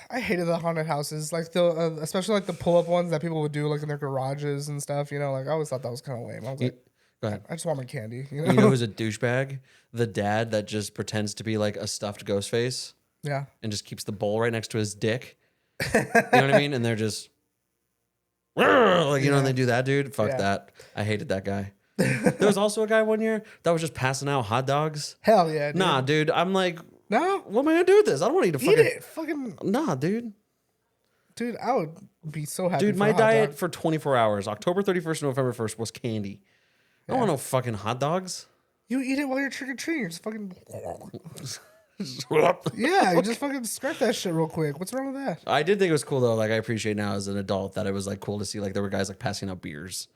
D: I hated the haunted houses, like especially like the pull-up ones that people would do like in their garages and stuff. You know, like I always thought that was kind of lame. I was like,
E: Go ahead.
D: I just want my candy. You know?
E: You know who's a douchebag? The dad that just pretends to be like a stuffed ghost face
D: Yeah.
E: and just keeps the bowl right next to his dick. You know what I mean? And they're just like, you know, and they do that, dude. Fuck
D: Yeah.
E: that. I hated that guy. There was also a guy one year that was just passing out hot dogs.
D: Hell yeah. Dude.
E: Nah, dude. I'm like,
D: No.
E: what am I gonna do with this? I don't want to eat a
D: Eat
E: fucking.
D: it. Fucking
E: Nah, dude.
D: dude. I would be so happy.
E: Dude,
D: for
E: my
D: a hot
E: diet
D: dog.
E: for 24 hours, October 31st, November 1st, was candy. I don't want no fucking hot dogs.
D: You eat it while you're trick or treating. You're just fucking. Yeah, you just fucking scrape that shit real quick. What's wrong with that?
E: I did think it was cool though. Like I appreciate now as an adult that it was like cool to see like there were guys like passing out beers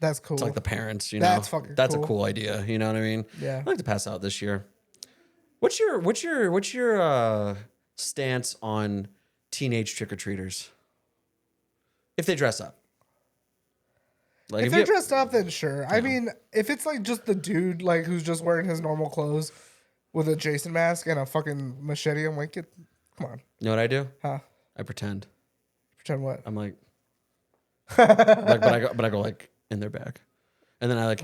D: That's cool.
E: to like the parents. You know,
D: That's fucking
E: that's
D: cool.
E: a cool idea. You know what I mean?
D: Yeah.
E: I'd like to pass out this year. What's your stance on teenage trick or treaters? If they dress up, like
D: If they're dressed up, then sure. I mean, if it's like just the dude like who's just wearing his normal clothes with a Jason mask and a fucking machete, I'm like, come on,
E: you know what I do?
D: huh?
E: I pretend.
D: Pretend what?
E: I'm like, but I go like in their bag, and then I like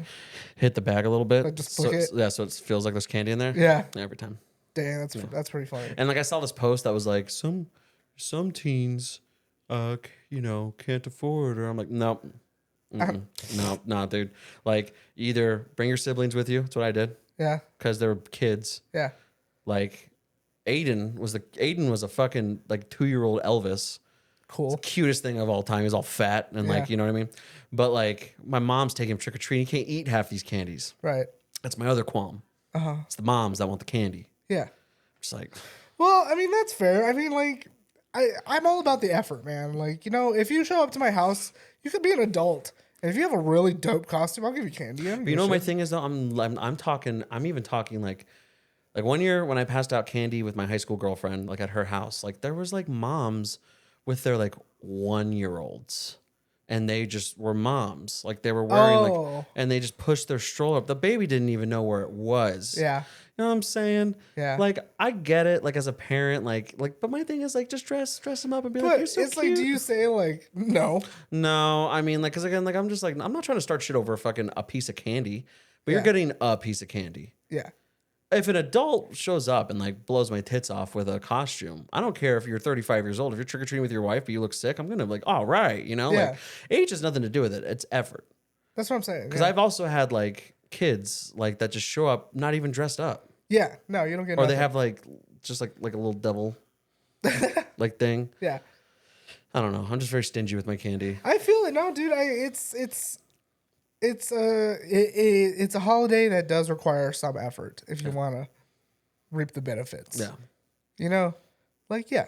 E: hit the bag a little bit.
D: Like, just
E: so
D: flick
E: it's-
D: it?
E: yeah, so it feels like there's candy in there.
D: Yeah.
E: Every time.
D: Damn, that's pretty funny.
E: And like I saw this post that was like some teens, you know, can't afford, or I'm like, nope, no, dude. Like either bring your siblings with you. That's what I did
D: Yeah,
E: because they're kids.
D: yeah.
E: Like Aiden was a fucking like 2-year-old Elvis.
D: Cool.
E: Cutest thing of all time. He's all fat and like,
D: Yeah.
E: you know what I mean? But like my mom's taking him trick or treating. He can't eat half these candies.
D: Right.
E: That's my other qualm. It's the moms that want the candy.
D: Yeah.
E: It's like,
D: Well, I mean, that's fair. I mean, like, I'm all about the effort, man. Like, you know, if you show up to my house, you could be an adult. And if you have a really dope costume, I'll give you candy.
E: but you know what my thing is though? I'm even talking like one year when I passed out candy with my high school girlfriend, like at her house, like there was like moms with their like 1-year-olds. And they just were moms. Like they were wearing
D: Oh.
E: like, and they just pushed their stroller up. The baby didn't even know where it was.
D: Yeah.
E: You know what I'm saying?
D: Yeah.
E: Like I get it, like as a parent, like, but my thing is like just dress them up and be like,
D: But
E: you're so
D: it's
E: cute.
D: like, do you say, like, no?
E: No, I mean, like, cause again, like I'm just like I'm not trying to start shit over a piece of candy, but you're
D: Yeah.
E: getting a piece of candy.
D: Yeah.
E: If an adult shows up and like blows my tits off with a costume, I don't care if you're 35 years old. If you're trick or treating with your wife, but you look sick, I'm gonna be like, all right, you know,
D: Yeah.
E: like age has nothing to do with it. It's effort.
D: That's what I'm saying.
E: Because
D: Yeah.
E: I've also had like kids like that just show up not even dressed up.
D: Yeah. No, you don't get
E: Or they
D: nothing.
E: have like just like a little devil like thing.
D: Yeah.
E: I don't know. I'm just very stingy with my candy.
D: I feel it now, dude. It's a holiday that does require some effort if you want to reap the benefits.
E: Yeah.
D: You know, like, yeah,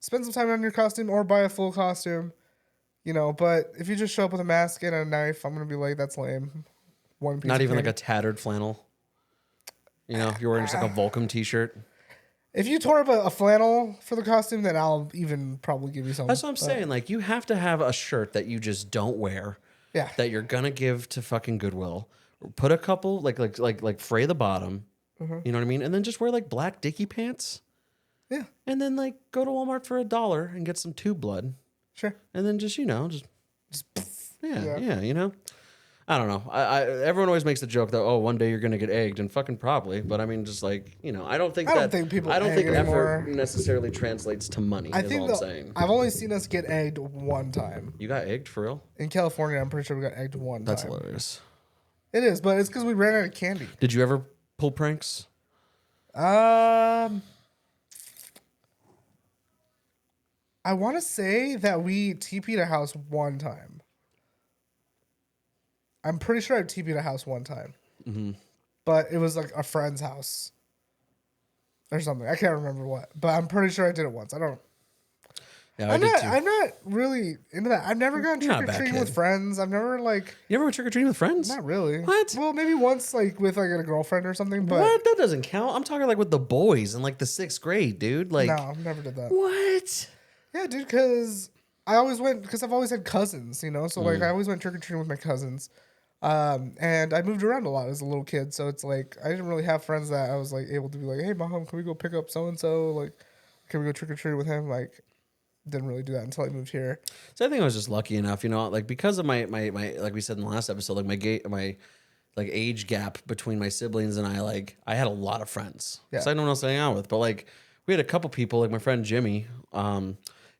D: spend some time on your costume or buy a full costume, you know, but if you just show up with a mask and a knife, I'm going to be like, that's lame. One piece
E: Not
D: of
E: even like
D: candy.
E: a tattered flannel. You know, if you're wearing just like a Volcom t-shirt.
D: If you tore up a flannel for the costume, then I'll even probably give you some.
E: That's what I'm saying. Like you have to have a shirt that you just don't wear.
D: Yeah.
E: That you're gonna give to fucking Goodwill. Put a couple like fray the bottom.
D: Mm-hmm.
E: You know what I mean? And then just wear like black dicky pants.
D: Yeah,
E: And then like go to Walmart for $1 and get some tube blood.
D: sure.
E: And then just, you know, just
D: Yeah.
E: yeah, you know. I don't know. Everyone always makes the joke that one day you're gonna get egged, and fucking probably. But I mean, just like I don't think
D: I don't think people egg
E: effort
D: anymore.
E: necessarily translates to money.
D: I
E: is
D: think
E: all I'm saying.
D: I've only seen us get egged one time.
E: You got egged for real?
D: In California, I'm pretty sure we got egged one
E: That's
D: time.
E: hilarious.
D: It is, but it's because we ran out of candy.
E: Did you ever pull pranks?
D: I want to say that we TP'd a house one time. I'm pretty sure I TP'd a house one time.
E: Mm-hmm.
D: But it was like a friend's house or something. I can't remember what. But I'm pretty sure I did it once. I don't.
E: Yeah, I did too.
D: I'm not really into that. I've never gone
E: You're not
D: trick
E: a
D: or
E: bad
D: treating with
E: kid.
D: friends. I've never like
E: You ever went trick or treating with friends?
D: not really.
E: What?
D: Well, maybe once like with like a girlfriend or something. But
E: What? That doesn't count. I'm talking like with the boys in like the 6th grade, dude. Like,
D: no, never did that.
E: what?
D: Yeah, dude, because I always went because I've always had cousins, you know. So
E: Mm.
D: like I always went trick or treating with my cousins, and I moved around a lot as a little kid. So it's like I didn't really have friends that I was like able to be like, hey, mom, can we go pick up so and so? Like, can we go trick or treat with him? Like, didn't really do that until I moved here.
E: So I think I was just lucky enough, you know, like because of my like we said in the last episode, like my like age gap between my siblings and I had a lot of friends.
D: Yeah.
E: So I had no one else to hang out with. But like we had a couple people, like my friend Jimmy,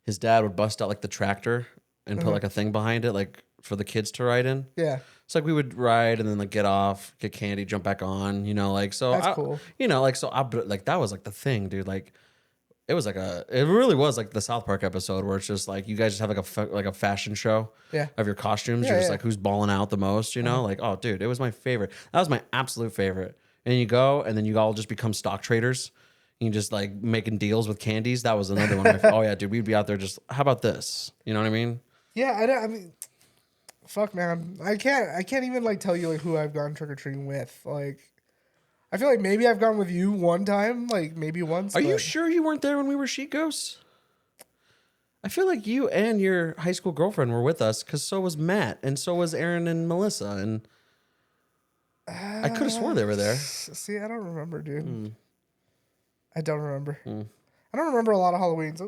E: his dad would bust out like the tractor and put like a thing behind it, like for the kids to ride in.
D: Yeah,
E: So like we would ride and then like get off, get candy, jump back on, you know, like so.
D: That's cool.
E: You know, like so. Like that was like the thing, dude. Like it was like it really was like the South Park episode where it's just like you guys just have like a fashion show,
D: Yeah.
E: of your costumes.
D: Yeah,
E: You're just
D: yeah.
E: like who's balling out the most, you know? Like oh, dude, it was my favorite. That was my absolute favorite. And you go and then you all just become stock traders. You just like making deals with candies. That was another one. Oh yeah, dude, we'd be out there just. How about this? You know what I mean?
D: yeah. I mean, fuck, man. I can't even like tell you like who I've gone trick or treating with. Like, I feel like maybe I've gone with you one time, like maybe once.
E: Are you
D: but-
E: sure you weren't there when we were sheet ghosts? I feel like you and your high school girlfriend were with us because so was Matt and so was Aaron and Melissa. And I could have sworn they were there.
D: See, I don't remember, dude.
E: Hmm.
D: I don't remember. I don't remember a lot of Halloweens.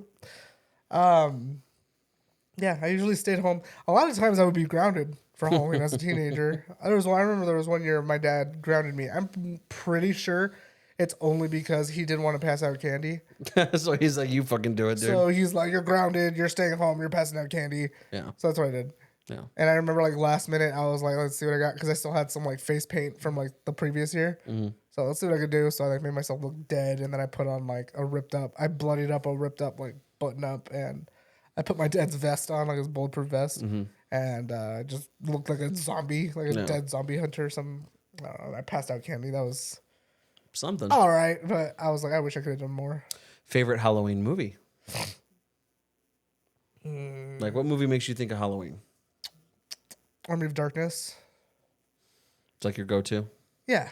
D: Yeah, I usually stayed home. A lot of times I would be grounded for Halloween as a teenager. I remember there was one year my dad grounded me. I'm pretty sure it's only because he didn't want to pass out candy.
E: So he's like, you fucking do it, dude.
D: So he's like, you're grounded, you're staying home, you're passing out candy.
E: Yeah.
D: So that's what I did.
E: Yeah.
D: And I remember like last minute, I was like, let's see what I got. Because I still had some like face paint from like the previous year. So let's see what I could do. So I like made myself look dead. And then I put on like I bloodied up a ripped up like button up. And I put my dad's vest on, like his bulletproof vest. And just looked like a zombie, like a
E: No.
D: dead zombie hunter. I don't know. I passed out candy. That was
E: Something.
D: all right. But I was like, I wish I could have done more.
E: Favorite Halloween movie? Like what movie makes you think of Halloween?
D: Army of Darkness.
E: It's like your go-to?
D: Yeah.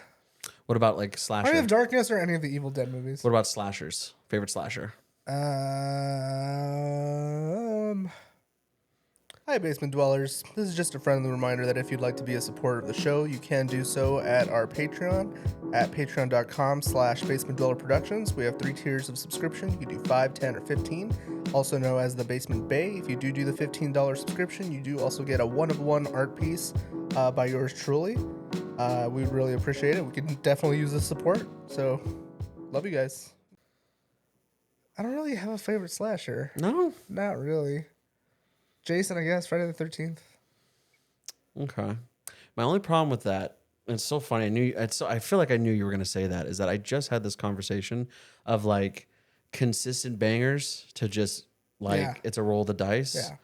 E: What about like slasher?
D: Army of Darkness or any of the Evil Dead movies.
E: What about slashers? Favorite slasher?
F: Hi, Basement Dwellers. This is just a friendly reminder that if you'd like to be a supporter of the show, you can do so at our Patreon at patreon.com/basementdwellerproductions. We have 3 tiers of subscription. You do 5, 10, or 15, also known as the Basement Bay. If you do the $15 subscription, you do also get a one-of-one art piece by yours truly. We'd really appreciate it. We can definitely use the support. So, love you guys.
D: I don't really have a favorite slasher.
E: No?
D: Not really. Jason, I guess. Friday the 13th.
E: Okay. My only problem with that, and it's so funny. I feel like I knew you were gonna say that. Is that I just had this conversation of like consistent bangers to just like
D: Yeah.
E: it's a roll of the dice.
D: Yeah.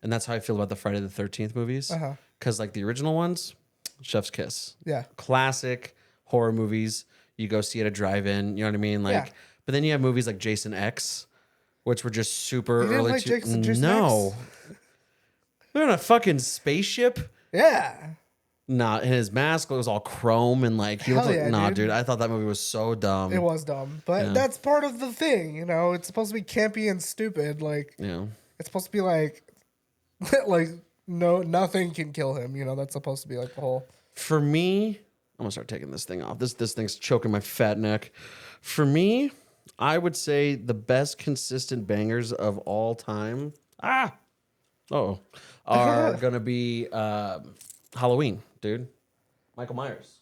E: And that's how I feel about the Friday the 13th movies. Because like the original ones, Chef's Kiss,
D: Yeah.
E: classic horror movies. You go see at a drive-in. You know what I mean? Like,
D: Yeah.
E: but then you have movies like Jason X, which were just super
D: You didn't
E: early.
D: like Jason
E: No.
D: X?
E: They're on a fucking spaceship.
D: Yeah.
E: Nah, and his mask was all chrome and like he looked
D: Hell
E: like
D: yeah,
E: nah,
D: dude.
E: dude. I thought that movie was so dumb.
D: It was dumb. But
E: Yeah.
D: that's part of the thing, you know? It's supposed to be campy and stupid. Like,
E: Yeah.
D: it's supposed to be like, like, no, nothing can kill him. You know, that's supposed to be like the whole.
E: For me, I'm gonna start taking this thing off. This thing's choking my fat neck. For me, I would say the best consistent bangers of all time. Are gonna be Halloween, dude. Michael Myers.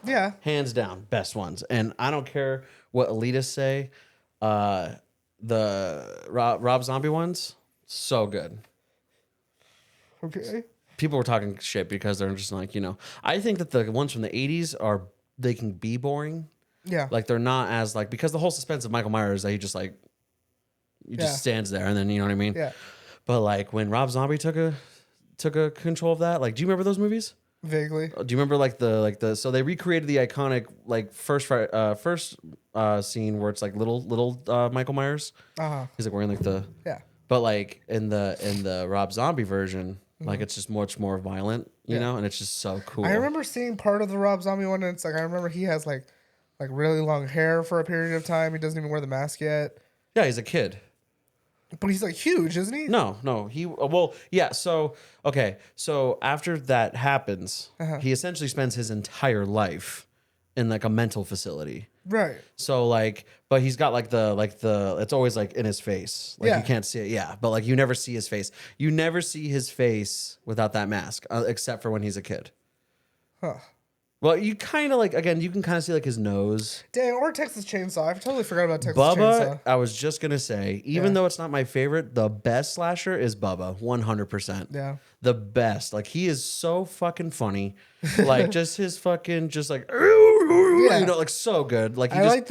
D: Yeah.
E: Hands down, best ones. And I don't care what elitists say. The Rob Zombie ones, so good.
D: Okay.
E: People were talking shit because they're just like, you know, I think that the ones from the 80s they can be boring.
D: Yeah.
E: Like they're not as like, because the whole suspense of Michael Myers that he just like, he
D: Yeah.
E: just stands there and then, you know what I mean?
D: Yeah.
E: But like when Rob Zombie took a control of that, like, do you remember those movies?
D: Vaguely.
E: Do you remember like the so they recreated the iconic like first scene where it's like little Michael Myers.
D: Uh huh.
E: He's like wearing like the
D: Yeah.
E: But like in the Rob Zombie version, like it's just much more violent, you know, and it's just so cool.
D: I remember seeing part of the Rob Zombie one, and it's like I remember he has like really long hair for a period of time. He doesn't even wear the mask yet,
E: Yeah, he's a kid.
D: but he's like huge, isn't he?
E: No, he well, yeah. So okay, so after that happens, he essentially spends his entire life in like a mental facility.
D: Right.
E: So like, but he's got like the it's always like in his face, like
D: Yeah.
E: you can't see it. Yeah, but like you never see his face. You never see his face without that mask, except for when he's a kid.
D: Huh.
E: Well, you kind of like again, you can kind of see like his nose.
D: Dang, or Texas Chainsaw. I totally forgot about Texas
E: Bubba,
D: Chainsaw.
E: I was just gonna say, even though it's not my favorite, the best slasher is Bubba, 100%.
D: Yeah.
E: The best. Like he is so fucking funny. Like just his fucking just like you know, like so good. Like he
D: I
E: just
D: like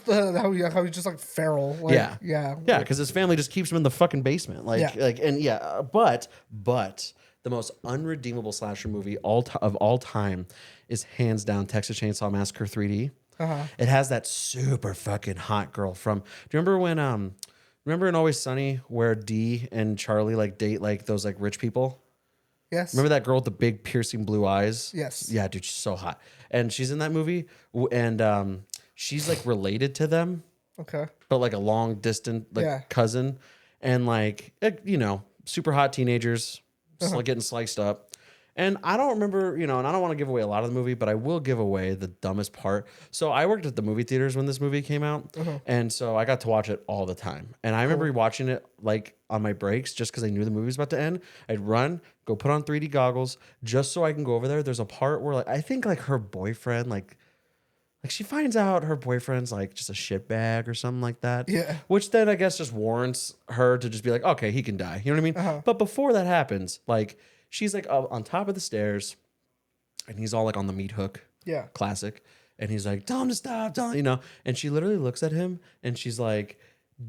D: the how he's just like feral. Like,
E: Yeah.
D: Yeah.
E: Yeah, because his family just keeps him in the fucking basement. Like,
D: Yeah.
E: but the most unredeemable slasher movie of all time is hands down Texas Chainsaw Massacre 3D. It has that super fucking hot girl from. Do you remember when remember in Always Sunny where Dee and Charlie like date like those like rich people?
D: Yes.
E: Remember that girl with the big piercing blue eyes?
D: Yes.
E: Yeah, dude, she's so hot, and she's in that movie, and she's like related to them,
D: Okay.
E: but like a long distant like
D: Yeah.
E: cousin, and like you know, super hot teenagers, like getting sliced up. And I don't remember, you know, and I don't want to give away a lot of the movie, but I will give away the dumbest part. So I worked at the movie theaters when this movie came out, and so I got to watch it all the time. And I remember watching it like on my breaks, just because I knew the movie was about to end. I'd run, go put on 3D goggles, just so I can go over there. There's a part where like I think like her boyfriend like she finds out her boyfriend's like just a shitbag or something like that.
D: Yeah.
E: Which then I guess just warrants her to just be like, okay, he can die. You know what I mean? But before that happens, like she's like up on top of the stairs and he's all like on the meat hook.
D: Yeah.
E: Classic. And he's like, tell him to stop, tell him, you know. And she literally looks at him and she's like,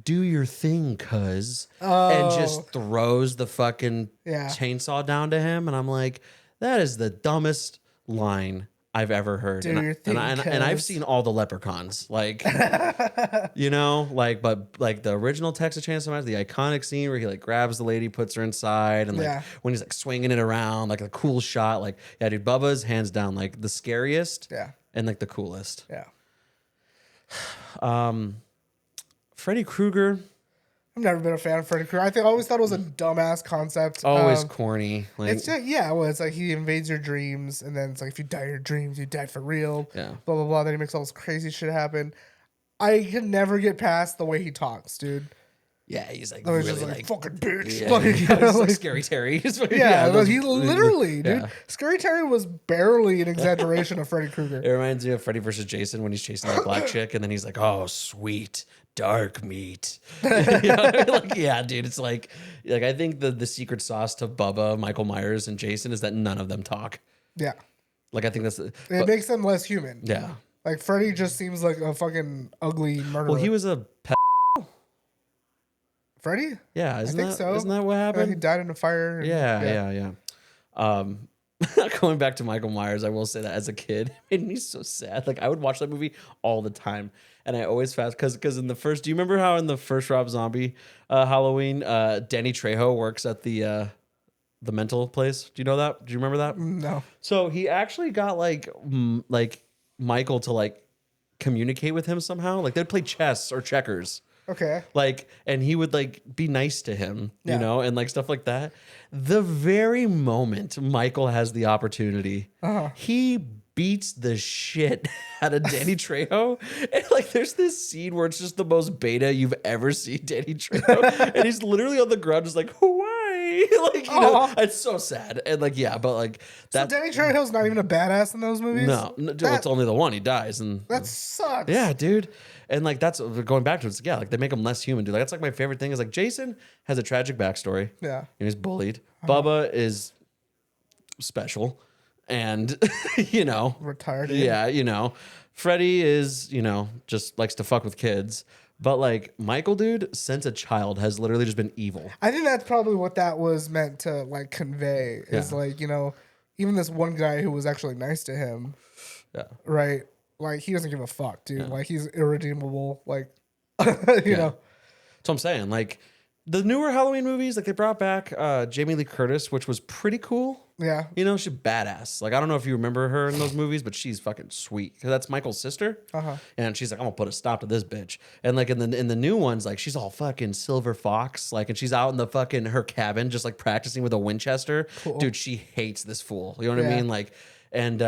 E: do your thing, cuz. And just throws the fucking
D: Yeah.
E: chainsaw down to him. And I'm like, that is the dumbest line I've ever heard.
D: Do
E: and,
D: your thing,
E: and I've
D: cuz.
E: seen all the Leprechauns. Like, you know, like, but like the original Texas Chainsaw Massacre, the iconic scene where he like grabs the lady, puts her inside, and like
D: Yeah.
E: when he's like swinging it around, like a cool shot. Like, yeah, dude, Bubba's hands down like the scariest
D: Yeah.
E: and like the coolest.
D: Yeah.
E: Freddy Krueger,
D: I've never been a fan of Freddy Krueger. I always thought it was a dumbass concept.
E: always corny. Like,
D: It's just, well, it's like he invades your dreams, and then it's like if you die in your dreams, you die for real.
E: Yeah.
D: Blah blah blah. Then he makes all this crazy shit happen. I can never get past the way he talks, dude.
E: yeah, he's like
D: I was
E: really
D: just like, fucking bitch.
E: yeah,
D: Like,
E: he's like Scary Terry. He's like-
D: yeah,
E: those-
D: he literally, dude.
E: Yeah.
D: Scary Terry was barely an exaggeration of Freddy Krueger.
E: It reminds me of Freddy versus Jason when he's chasing that black chick, and then he's like, "Oh, sweet dark meat." You know, like, yeah, dude. It's like I think the secret sauce to Bubba, Michael Myers, and Jason is that none of them talk.
D: Yeah,
E: Like I think that's
D: it makes them less human.
E: yeah.
D: Like Freddy just seems like a fucking ugly murderer.
E: Well, he was a pet.
D: Freddy.
E: Yeah,
D: I think so.
E: Isn't that what
D: He
E: happened?
D: died in a fire. and-
E: Yeah. Going back to Michael Myers, I will say that as a kid, it made me so sad. Like I would watch that movie all the time, and I always because in the first, do you remember how in the first Rob Zombie Halloween, Danny Trejo works at the mental place? Do you know that? Do you remember that?
D: No.
E: So he actually got like Michael to like communicate with him somehow. Like they'd play chess or checkers.
D: Okay.
E: Like, and he would like be nice to him,
D: Yeah.
E: you know, and like stuff like that. The very moment Michael has the opportunity, he beats the shit out of Danny Trejo. And like, there's this scene where it's just the most beta you've ever seen Danny Trejo. And he's literally on the ground, just like, why? Like, you know,
D: Aw.
E: it's so sad. And like, yeah, but like,
D: So
E: that,
D: Danny Trejo's not even a badass in those movies.
E: no, dude,
D: That-
E: it's only the one. He dies. And
D: that sucks.
E: yeah, dude. And like that's going back to it. Yeah, like they make him less human, dude. Like that's like my favorite thing is like Jason has a tragic backstory.
D: Yeah.
E: And he's bullied. Bubba is special. And you know.
D: Retired.
E: Yeah, you know. Freddy is, you know, just likes to fuck with kids. But like Michael, dude, since a child has literally just been evil.
D: I think that's probably what that was meant to like convey. Is
E: Yeah.
D: like, you know, even this one guy who was actually nice to him,
E: Yeah.
D: right? Like he doesn't give a fuck, dude. Like he's irredeemable. Like you know.
E: That's what I'm saying. Like, The newer Halloween movies, like they brought back Jamie Lee Curtis, which was pretty cool.
D: Yeah.
E: You know, she's badass. Like, I don't know if you remember her in those movies, but she's fucking sweet. Because that's Michael's sister. And she's like, I'm going to put a stop to this bitch. And like in the new ones, like she's all fucking silver fox. Like, and she's out in the fucking her cabin just like practicing with a Winchester.
D: Cool.
E: Dude, she hates this fool. You know what I
D: Yeah.
E: mean? Like, and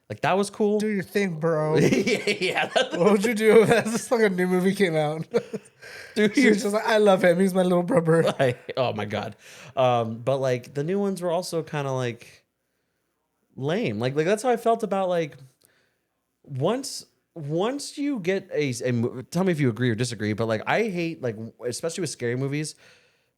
E: like that was cool.
D: Do your thing, bro.
E: yeah.
D: What would you do if this like a new movie came out?
E: Dude,
D: She's just like, I love him. He's my little brother.
E: oh my god. But like the new ones were also kind of like lame. Like that's how I felt about like once you get tell me if you agree or disagree, but like I hate like especially with scary movies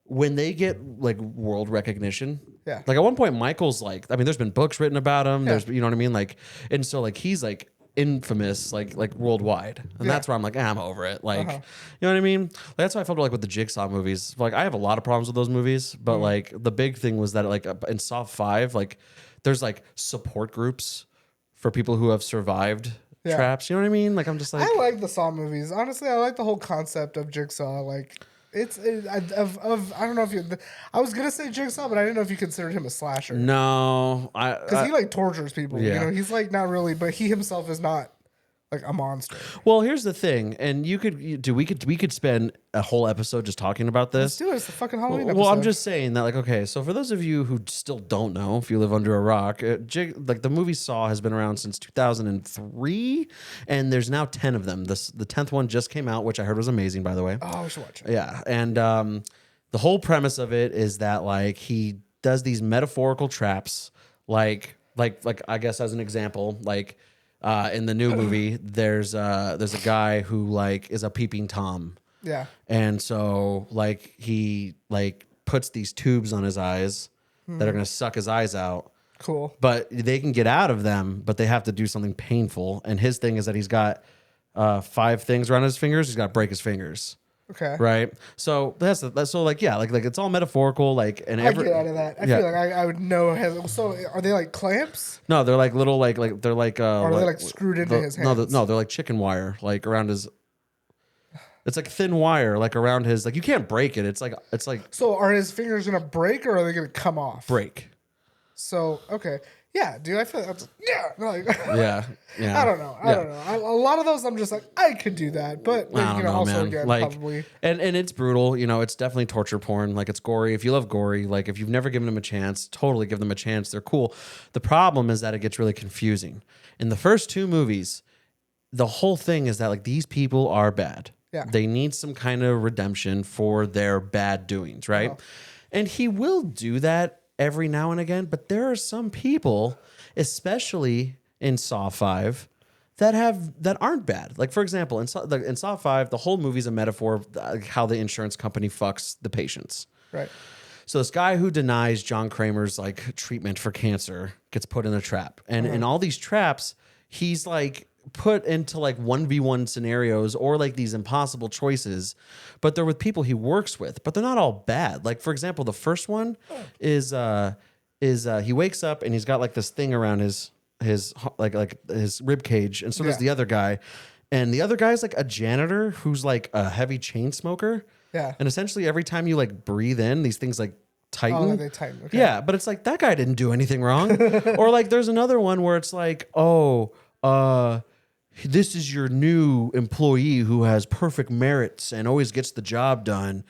E: when they get like world recognition.
D: Yeah.
E: Like at one point Michael's like, I mean there's been books written about him. There's you know what I mean? Like and so like he's like infamous like worldwide. And that's where I'm like, I'm over it. Like you know what I mean? Like, that's how I felt like with the Jigsaw movies. Like I have a lot of problems with those movies, but like the big thing was that like in Saw 5, like there's like support groups for people who have survived traps. You know what I mean? Like I'm just like
D: I like the Saw movies. Honestly, I like the whole concept of Jigsaw. Like I don't know if you. I was gonna say Jigsaw, but I didn't know if you considered him a slasher.
E: no,
D: Because he like tortures people.
E: Yeah.
D: You know, he's like not really, but he himself is not like a monster.
E: well, here's the thing, and we could spend a whole episode just talking about
D: Let's
E: this.
D: do it. It's the fucking Halloween episode.
E: Well, I'm just saying that, like, okay, so for those of you who still don't know, if you live under a rock, like the movie Saw has been around since 2003, and there's now 10 of them. The 10th one just came out, which I heard was amazing, by the way.
D: Oh, we should watch it.
E: Yeah, and the whole premise of it is that like he does these metaphorical traps, like I guess as an example, like in the new movie, there's a guy who like is a peeping Tom.
D: Yeah.
E: And so like he like puts these tubes on his eyes that are gonna suck his eyes out.
D: Cool.
E: But they can get out of them, but they have to do something painful. And his thing is that he's got 5 things around his fingers. He's got to break his fingers.
D: Okay.
E: Right. So that's so like yeah, like it's all metaphorical. Like and
D: I get out of that. I feel like I would know. So are they like clamps?
E: no, they're like little like they're like
D: Or are they like screwed into his hands?
E: No, they're like chicken wire, like around his. It's like thin wire, like around his. Like you can't break it. It's like
D: So are his fingers gonna break or are they gonna come off?
E: break.
D: So okay, yeah, dude. I feel like like
E: Yeah, yeah.
D: I don't know. I don't know. A lot of those I'm just like I could do that, but
E: I don't
D: you know,
E: know,
D: also
E: man.
D: again
E: Like,
D: probably
E: and it's brutal. You know, it's definitely torture porn. Like it's gory. If you love gory, like if you've never given them a chance, totally give them a chance. They're cool. The problem is that it gets really confusing. In the first 2 movies, the whole thing is that like these people are bad.
D: Yeah.
E: They need some kind of redemption for their bad doings, right? And he will do that every now and again, but there are some people, especially in Saw 5, that aren't bad. Like for example, in Saw 5, the whole movie's a metaphor of how the insurance company fucks the patients.
D: right.
E: So this guy who denies John Kramer's like treatment for cancer gets put in a trap. And in all these traps, he's like put into like 1v1 scenarios or like these impossible choices, but they're with people he works with, but they're not all bad. Like for example, the first one is he wakes up and he's got like this thing around his like his rib cage, and so does the other guy. And the other guy's like a janitor who's like a heavy chain smoker.
D: Yeah.
E: And essentially every time you like breathe in, these things like tighten.
D: Oh, they tighten. Okay.
E: Yeah, but it's like that guy didn't do anything wrong. Or like there's another one where it's like, this is your new employee who has perfect merits and always gets the job done.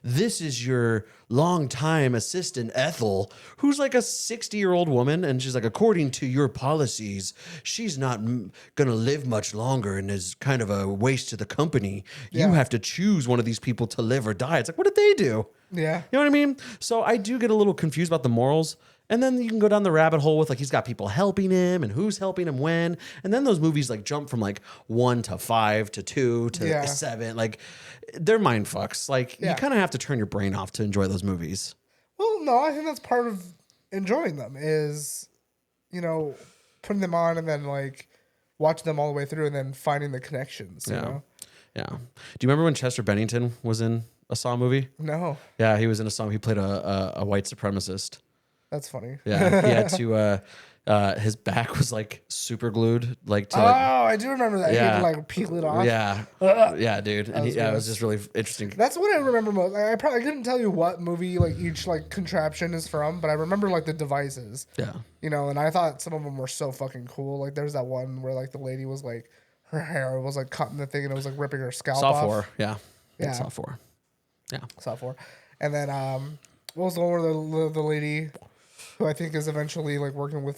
E: This is your longtime assistant, Ethel, who's like a 60-year-old woman. And she's like, according to your policies, she's not going to live much longer and is kind of a waste to the company.
D: Yeah.
E: You have to choose one of these people to live or die. It's like, what did they do?
D: Yeah.
E: You know what I mean? So I do get a little confused about the morals. And then you can go down the rabbit hole with like he's got people helping him and who's helping him when. And then those movies like jump from like 1 to 5 to 2 to 7. Like they're mind fucks. Like you kind of have to turn your brain off to enjoy those movies.
D: Well, no, I think that's part of enjoying them is, you know, putting them on and then like watching them all the way through and then finding the connections. You know?
E: Yeah. Do you remember when Chester Bennington was in a Saw movie?
D: No.
E: Yeah, he was in a Saw. He played a white supremacist.
D: That's funny.
E: Yeah, he had to. His back was like super glued, like to
D: Oh,
E: like.
D: I do remember that. He had
E: Yeah.
D: to like peel it off.
E: Yeah, yeah, dude. And
D: was
E: yeah, it was
D: gross.
E: just really interesting.
D: That's what I remember most. I probably couldn't tell you what movie like each like contraption is from, but I remember like the devices.
E: Yeah,
D: You know, and I thought some of them were so fucking cool. Like there's that one where like the lady was like her hair was like caught in the thing and it was like ripping her scalp
E: Saw
D: off.
E: 4. Yeah,
D: Yeah.
E: Saw 4. Yeah,
D: Saw 4. And then what was the one where the lady who I think is eventually like working with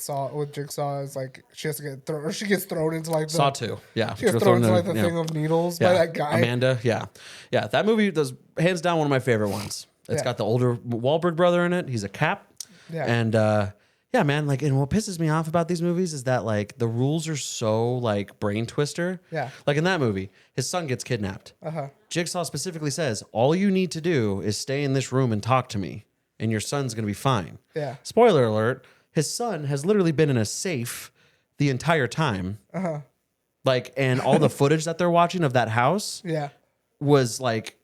D: Jigsaw is like she has to get thrown or she gets thrown into like the,
E: Saw 2. Yeah,
D: she gets
E: was
D: thrown into
E: in
D: like the
E: yeah.
D: thing of needles by that guy.
E: Amanda. Yeah, yeah. That movie does hands down one of my favorite ones. It's
D: Yeah.
E: got the older Wahlberg brother in it. He's a Cap.
D: Yeah.
E: And yeah, man. Like, and what pisses me off about these movies is that like the rules are so like brain twister.
D: Yeah.
E: Like in that movie, his son gets kidnapped.
D: Uh-huh.
E: Jigsaw specifically says, all you need to do is stay in this room and talk to me, and your son's gonna be fine.
D: Yeah.
E: Spoiler alert: his son has literally been in a safe the entire time.
D: Uh-huh.
E: Like, and all the footage that they're watching of that house
D: Yeah.
E: was like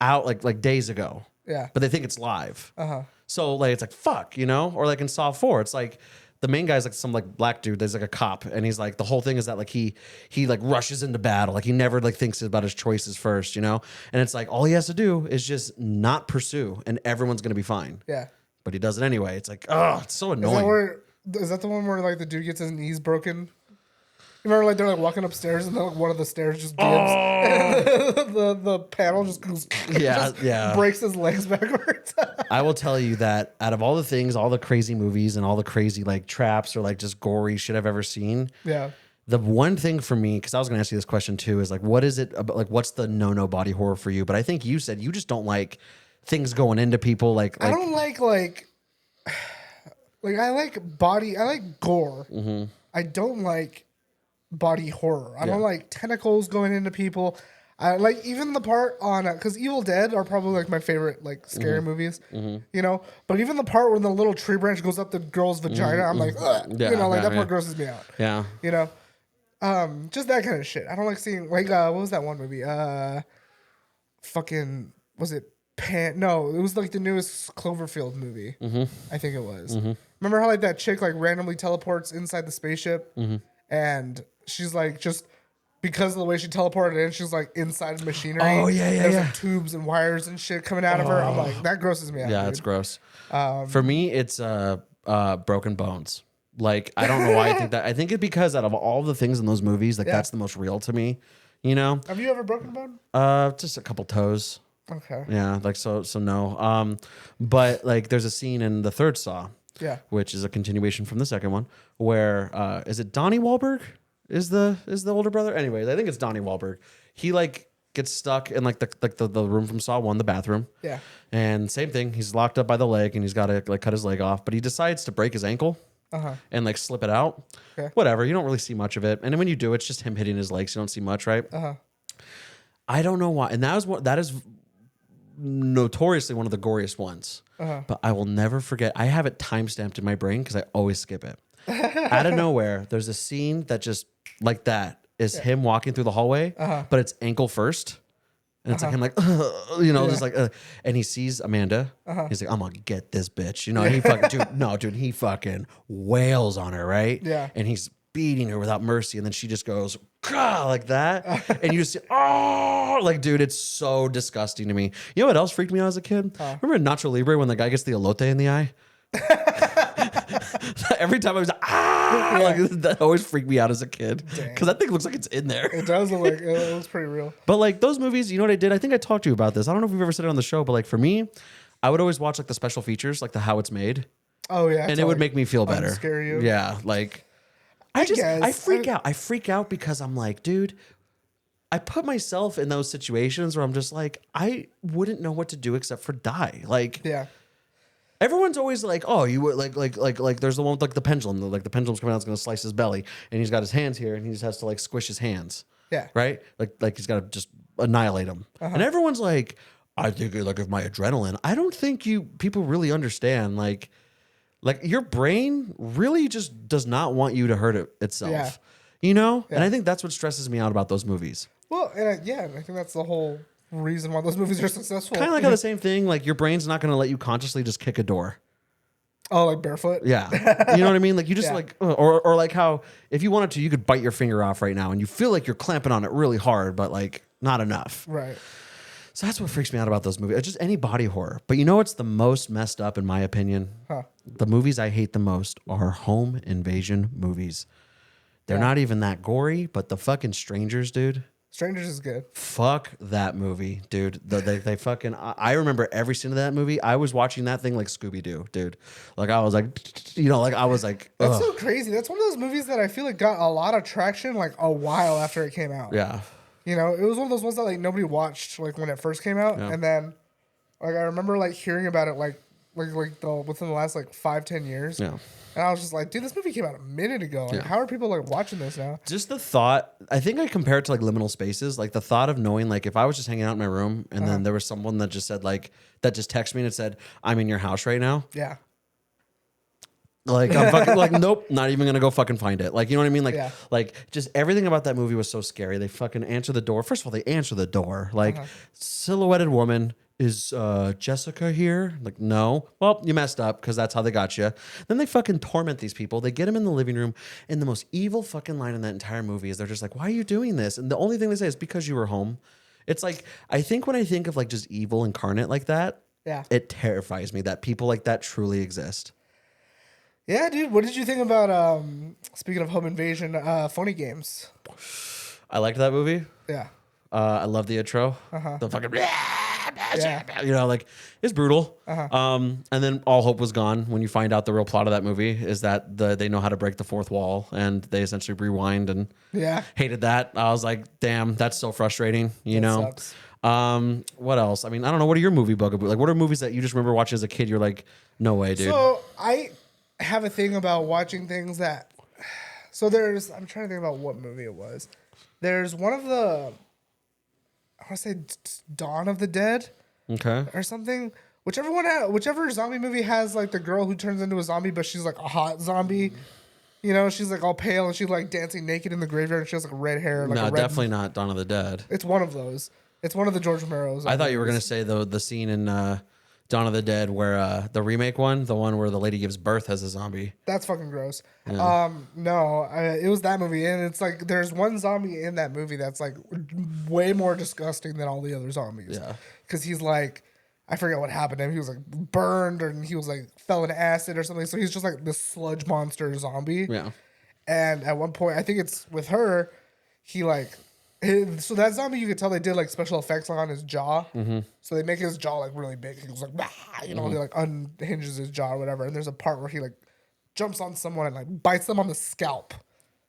E: out like days ago,
D: Yeah.
E: but they think it's live.
D: Uh-huh.
E: So like it's like fuck, you know, or like in Saw 4, it's like the main guy's like some like black dude. There's like a cop, and he's like the whole thing is that like he like rushes into battle, like he never like thinks about his choices first, you know. And it's like all he has to do is just not pursue, and everyone's gonna be fine.
D: Yeah.
E: But he does it anyway. It's like oh, it's so
D: Is
E: annoying.
D: that the one where like the dude gets his knees broken? You remember like they're like walking upstairs and then like one of the stairs just gives the panel just goes
E: Yeah, yeah.
D: breaks his legs backwards.
E: I will tell you that out of all the things, all the crazy movies and all the crazy like traps or like just gory shit I've ever seen,
D: Yeah.
E: the one thing for me, because I was going to ask you this question too, is like, what is it about? Like, what's the no body horror for you? But I think you said you just don't like things going into people. Like
D: I don't like I like gore.
E: Mm-hmm.
D: I don't like body horror. I don't like tentacles going into people. I like even the part on because Evil Dead are probably like my favorite like scary
E: Mm-hmm.
D: movies, you know. But even the part where the little tree branch goes up the girl's vagina, I'm like, ugh,
E: Yeah,
D: you know, like
E: yeah,
D: that part
E: yeah.
D: grosses me out.
E: yeah.
D: You know, just that kind of shit. I don't like seeing like what was that one movie? Fucking was it No, it was like the newest Cloverfield movie.
E: Mm-hmm.
D: I think it was. Remember how like that chick like randomly teleports inside the spaceship, and she's like just because of the way she teleported in, she's like inside machinery.
E: Oh, yeah, yeah,
D: There's
E: yeah.
D: like tubes and wires and shit coming out of her. I'm like that grosses me out.
E: Yeah,
D: dude.
E: it's gross. For me, it's Broken Bones. Like I don't know why I think that. I think it because out of all the things in those movies, like
D: Yeah.
E: that's the most real to me. You know,
D: Have you ever broken a bone?
E: just a couple toes.
D: Okay.
E: Yeah, like so no. But like there's a scene in the third Saw,
D: Yeah.
E: which is a continuation from the second one, where is it Donnie Wahlberg is the older brother? Anyways, I think it's Donnie Wahlberg. He like gets stuck in like the room from Saw 1, the bathroom.
D: Yeah.
E: And same thing, he's locked up by the leg and he's got to like cut his leg off, but he decides to break his ankle and like slip it out.
D: Okay.
E: Whatever, you don't really see much of it. And then when you do, it's just him hitting his legs. You don't see much, right? I don't know why. And that is notoriously one of the goriest ones. But I will never forget. I have it timestamped in my brain because I always skip it. Out of nowhere, there's a scene that just like that is him walking through the hallway, but it's ankle first. And it's like him like, you know, just like, and he sees Amanda. He's like, I'm gonna get this bitch, you know. And he fucking, he fucking wails on her, right?
D: Yeah.
E: And he's beating her without mercy, and then she just goes, "Gah," like that, and you just see, oh, like, dude, it's so disgusting to me. You know what else freaked me out as a kid? Remember in Nacho Libre when the guy gets the elote in the eye? Every time I was like that always freaked me out as a kid because that thing looks like it's in there.
D: It does look like it looks pretty real.
E: But like those movies, you know what I did? I think I talked to you about this. I don't know if we've ever said it on the show, but like for me, I would always watch like the special features, like the how it's made,
D: Oh yeah.
E: and it would make me feel better.
D: Scare you.
E: Yeah, like I
D: guess.
E: freak out. I freak out because I'm like, dude, I put myself in those situations where I'm just like, I wouldn't know what to do except for die. Like
D: Yeah.
E: everyone's always like, oh, you would like there's the one with like the pendulum, like the pendulum's coming out, it's gonna slice his belly, and he's got his hands here, and he just has to like squish his hands.
D: Yeah.
E: Right? Like he's gotta just annihilate him. And everyone's like, I think like of my adrenaline. I don't think people really understand like your brain really just does not want you to hurt itself.
D: Yeah.
E: You know? And I think that's what stresses me out about those movies.
D: Well, and I think that's the whole reason why those movies are successful.
E: Kind of like how the same thing, like your brain's not going to let you consciously just kick a door.
D: Oh, like barefoot.
E: Yeah. You know what I mean? Like you just like, or like how if you wanted to, you could bite your finger off right now and you feel like you're clamping on it really hard, but like not enough.
D: Right.
E: So that's what freaks me out about those movies. It's just any body horror. But you know what's the most messed up in my opinion?
D: Huh.
E: The movies I hate the most are home invasion movies. They're not even that gory, but the fucking Strangers, dude.
D: Strangers is good.
E: Fuck that movie, dude. They fucking. I remember every scene of that movie. I was watching that thing like Scooby Doo, dude. Like I was like, you know, like I was like,
D: That's
E: ugh.
D: so crazy. That's one of those movies that I feel like got a lot of traction like a while after it came out.
E: Yeah,
D: You know, it was one of those ones that like nobody watched like when it first came out, and then like I remember like hearing about it like within the last like 5-10 years.
E: yeah.
D: And I was just like, dude, this movie came out a minute ago. Like, how are people like watching this now?
E: Just the thought. I think I compare it to like Liminal Spaces. Like the thought of knowing, like if I was just hanging out in my room and then there was someone that just said like that just texted me and said, "I'm in your house right now."
D: Yeah.
E: Like I'm fucking like nope, not even gonna go fucking find it. Like you know what I mean? Like
D: Yeah.
E: like just everything about that movie was so scary. They fucking answer the door. First of all, they answer the door. Like silhouetted woman, is Jessica here? Like no. Well, you messed up because that's how they got you. Then they fucking torment these people. They get them in the living room, and the most evil fucking line in that entire movie is they're just like, "Why are you doing this?" And the only thing they say is because you were home. It's like I think when I think of like just evil incarnate like that,
D: Yeah.
E: it terrifies me that people like that truly exist.
D: Yeah, dude. What did you think about speaking of home invasion, Funny Games?
E: I liked that movie.
D: Yeah.
E: I love the intro. The fucking
D: Yeah.
E: you know, like it's brutal. And then all hope was gone when you find out the real plot of that movie is that they know how to break the fourth wall and they essentially rewind and
D: Yeah.
E: hated that. I was like, damn, that's so frustrating. You
D: That
E: know.
D: sucks.
E: What else? I mean, I don't know. What are your movie bugaboo? Like, what are movies that you just remember watching as a kid? You're like, no way, dude.
D: So I have a thing about watching things that. So I'm trying to think about what movie it was. There's one of the. I want to say Dawn of the Dead
E: Okay.
D: or something. Whichever zombie movie has like the girl who turns into a zombie, but she's like a hot zombie. You know, she's like all pale and she's like dancing naked in the graveyard and she has like red hair. Like
E: No,
D: a red,
E: definitely not Dawn of the Dead.
D: It's one of those. It's one of the George Romero's.
E: I thought you were gonna say the scene in Dawn of the Dead where the remake one, the one where the lady gives birth as a zombie.
D: That's fucking gross. No, it was that movie, and it's like there's one zombie in that movie that's like way more disgusting than all the other zombies.
E: Yeah.
D: Because he's like, I forget what happened to him. He was like burned, or he was like fell in acid or something. So he's just like this sludge monster zombie.
E: Yeah.
D: And at one point, I think it's with her, he like. So that zombie, you could tell they did like special effects on his jaw. So they make his jaw like really big. He was like, bah, you know, he like unhinges his jaw or whatever. And there's a part where he like jumps on someone and like bites them on the scalp,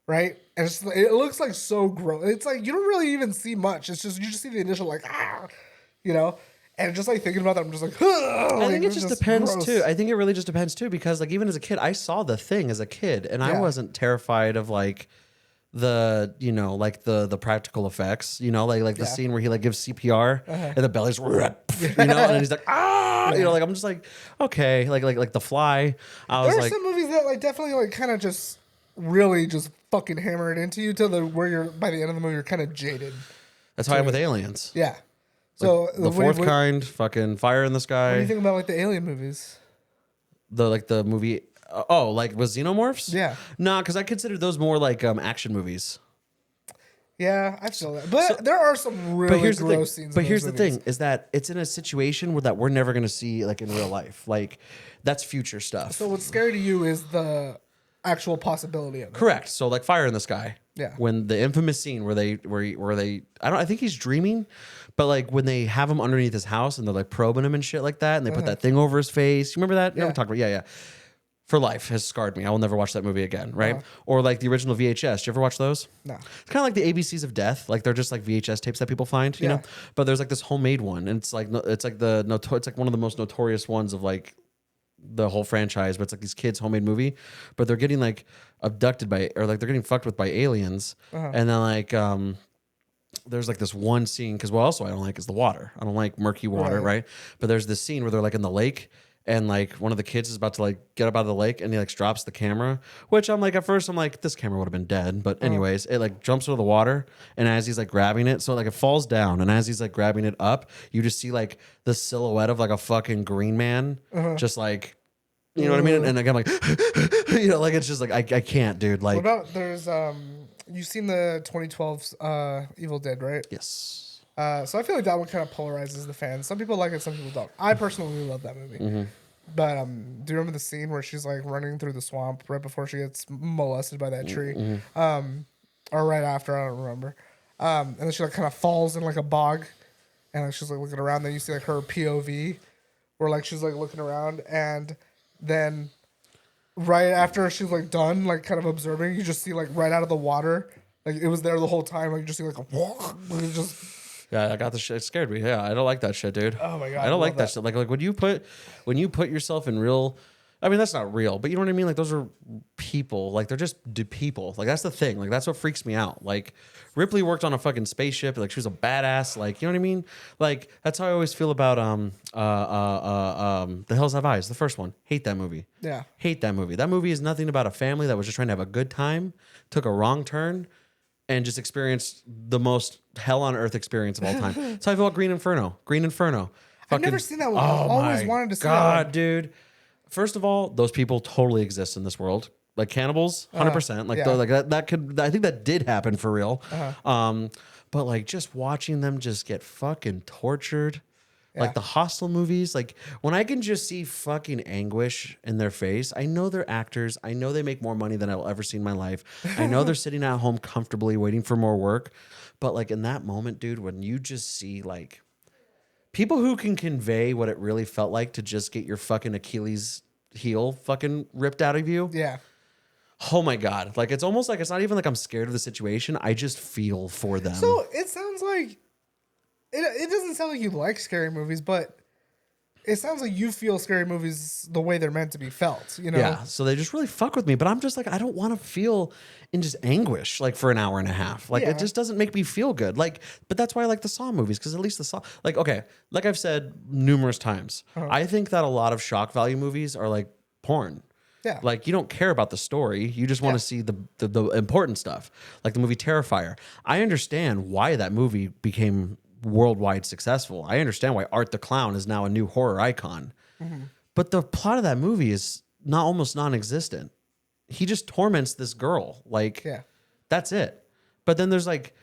D: right? And it looks like so gross. It's like you don't really even see much. It's just you just see the initial like you know. And just like thinking about that, I'm just like,
E: I think it just depends
D: gross.
E: too. I think it really just depends too because like even as a kid, I saw The Thing as a kid, and I
D: Yeah.
E: wasn't terrified of like the like the practical effects, you know, like the scene where he like gives CPR and the belly's you know, and he's like you know, like I'm just like okay, like The Fly. I was
D: There are
E: like
D: some movies that like definitely like kind of just really just fucking hammer it into you till where you're by the end of the movie you're kind of jaded.
E: that's how I am with Aliens.
D: Yeah. So
E: The Fourth Kind, fucking Fire in the Sky.
D: What do you think about like the Alien movies?
E: The movie. Like was Xenomorphs?
D: Yeah.
E: Nah, because I consider those more like action movies.
D: Yeah, I feel that. But there are some really
E: But here's the thing.
D: gross scenes.
E: But
D: in
E: here's
D: those
E: the
D: movies.
E: thing: is that it's in a situation that we're never going to see like in real life. Like that's future stuff.
D: So what's scary to you is the actual possibility of it.
E: Correct. So like Fire in the Sky.
D: Yeah.
E: When the infamous scene where they I think he's dreaming, but like when they have him underneath his house and they're like probing him and shit like that, and they put that thing over his face. You remember that? You know what I'm talking about? Yeah. For life has scarred me. I will never watch that movie again. Right? Or like the original VHS. Did you ever watch those?
D: No.
E: It's kind of like the ABCs of death. Like they're just like VHS tapes that people find, you
D: Yeah.
E: know. But there's like this homemade one, and it's like it's like one of the most notorious ones of like the whole franchise. But it's like these kids' homemade movie, but they're getting like abducted by or like they're getting fucked with by aliens, and then like there's like this one scene because what also I don't like is the water. I don't like murky water, right? But there's this scene where they're like in the lake. And like one of the kids is about to like get up out of the lake and he like drops the camera, which I'm like, at first I'm like, this camera would have been dead. But anyways, it like jumps into the water. And as he's like grabbing it, so like it falls down. And as he's like grabbing it up, you just see like the silhouette of like a fucking green man just like You know what I mean? And again, like, you know, like it's just like I can't, dude. Like,
D: What about there's you've seen the 2012 Evil Dead, right?
E: yes,
D: So I feel like that one kind of polarizes the fans. Some people like it, some people don't. I personally love that movie. But do you remember the scene where she's like running through the swamp right before she gets molested by that tree? Or right after, I don't remember. And then she like kind of falls in like a bog, and like she's like looking around. Then you see like her POV, where like she's like looking around, and then right after she's like done, like kind of observing, you just see like right out of the water, like it was there the whole time. Like you just see like a like, it just.
E: yeah, I got the shit. It scared me. Yeah, I don't like that shit, dude.
D: Oh my God,
E: I
D: I
E: don't like
D: love
E: that
D: that.
E: shit. Like when you put yourself in real. I mean, that's not real, but you know what I mean? Like, those are people. Like, they're just people. Like, that's the thing. Like, that's what freaks me out. Like, Ripley worked on a fucking spaceship. Like, she was a badass. Like, you know what I mean? Like, that's how I always feel about The Hills Have Eyes, the first one. Hate that movie.
D: Yeah.
E: Hate that movie. That movie is nothing about a family that was just trying to have a good time, took a wrong turn, and just experienced the most hell on earth experience of all time. So I feel about Green Inferno. Green Inferno.
D: I've never seen that one. I've always wanted to see that
E: God,
D: one.
E: dude. First of all, those people totally exist in this world. Like cannibals, 100%. Like,
D: yeah.
E: like that could. I think that did happen for real. But like just watching them just get fucking tortured, like the Hostel movies. Like when I can just see fucking anguish in their face. I know they're actors. I know they make more money than I will ever see in my life. I know they're sitting at home comfortably waiting for more work. But like in that moment, dude, when you just see like people who can convey what it really felt like to just get your fucking Achilles heel fucking ripped out of you.
D: Yeah.
E: Oh my God. Like, it's almost like it's not even like I'm scared of the situation. I just feel for them.
D: So it sounds like it doesn't sound like you like scary movies, but it sounds like you feel scary movies the way they're meant to be felt, you know?
E: yeah. So they just really fuck with me. But I'm just like, I don't want to feel in just anguish like for an hour and a half. Like,
D: Yeah.
E: it just doesn't make me feel good. Like, but that's why I like the Saw movies, because at least the Saw, like, okay, like I've said numerous times, I think that a lot of shock value movies are like porn.
D: Yeah.
E: Like, you don't care about the story. You just want to see the important stuff. Like the movie Terrifier. I understand why that movie became worldwide successful. I understand why Art the Clown is now a new horror icon. But the plot of that movie is not almost non-existent. He just torments this girl. Like,
D: Yeah.
E: that's it. But then there's like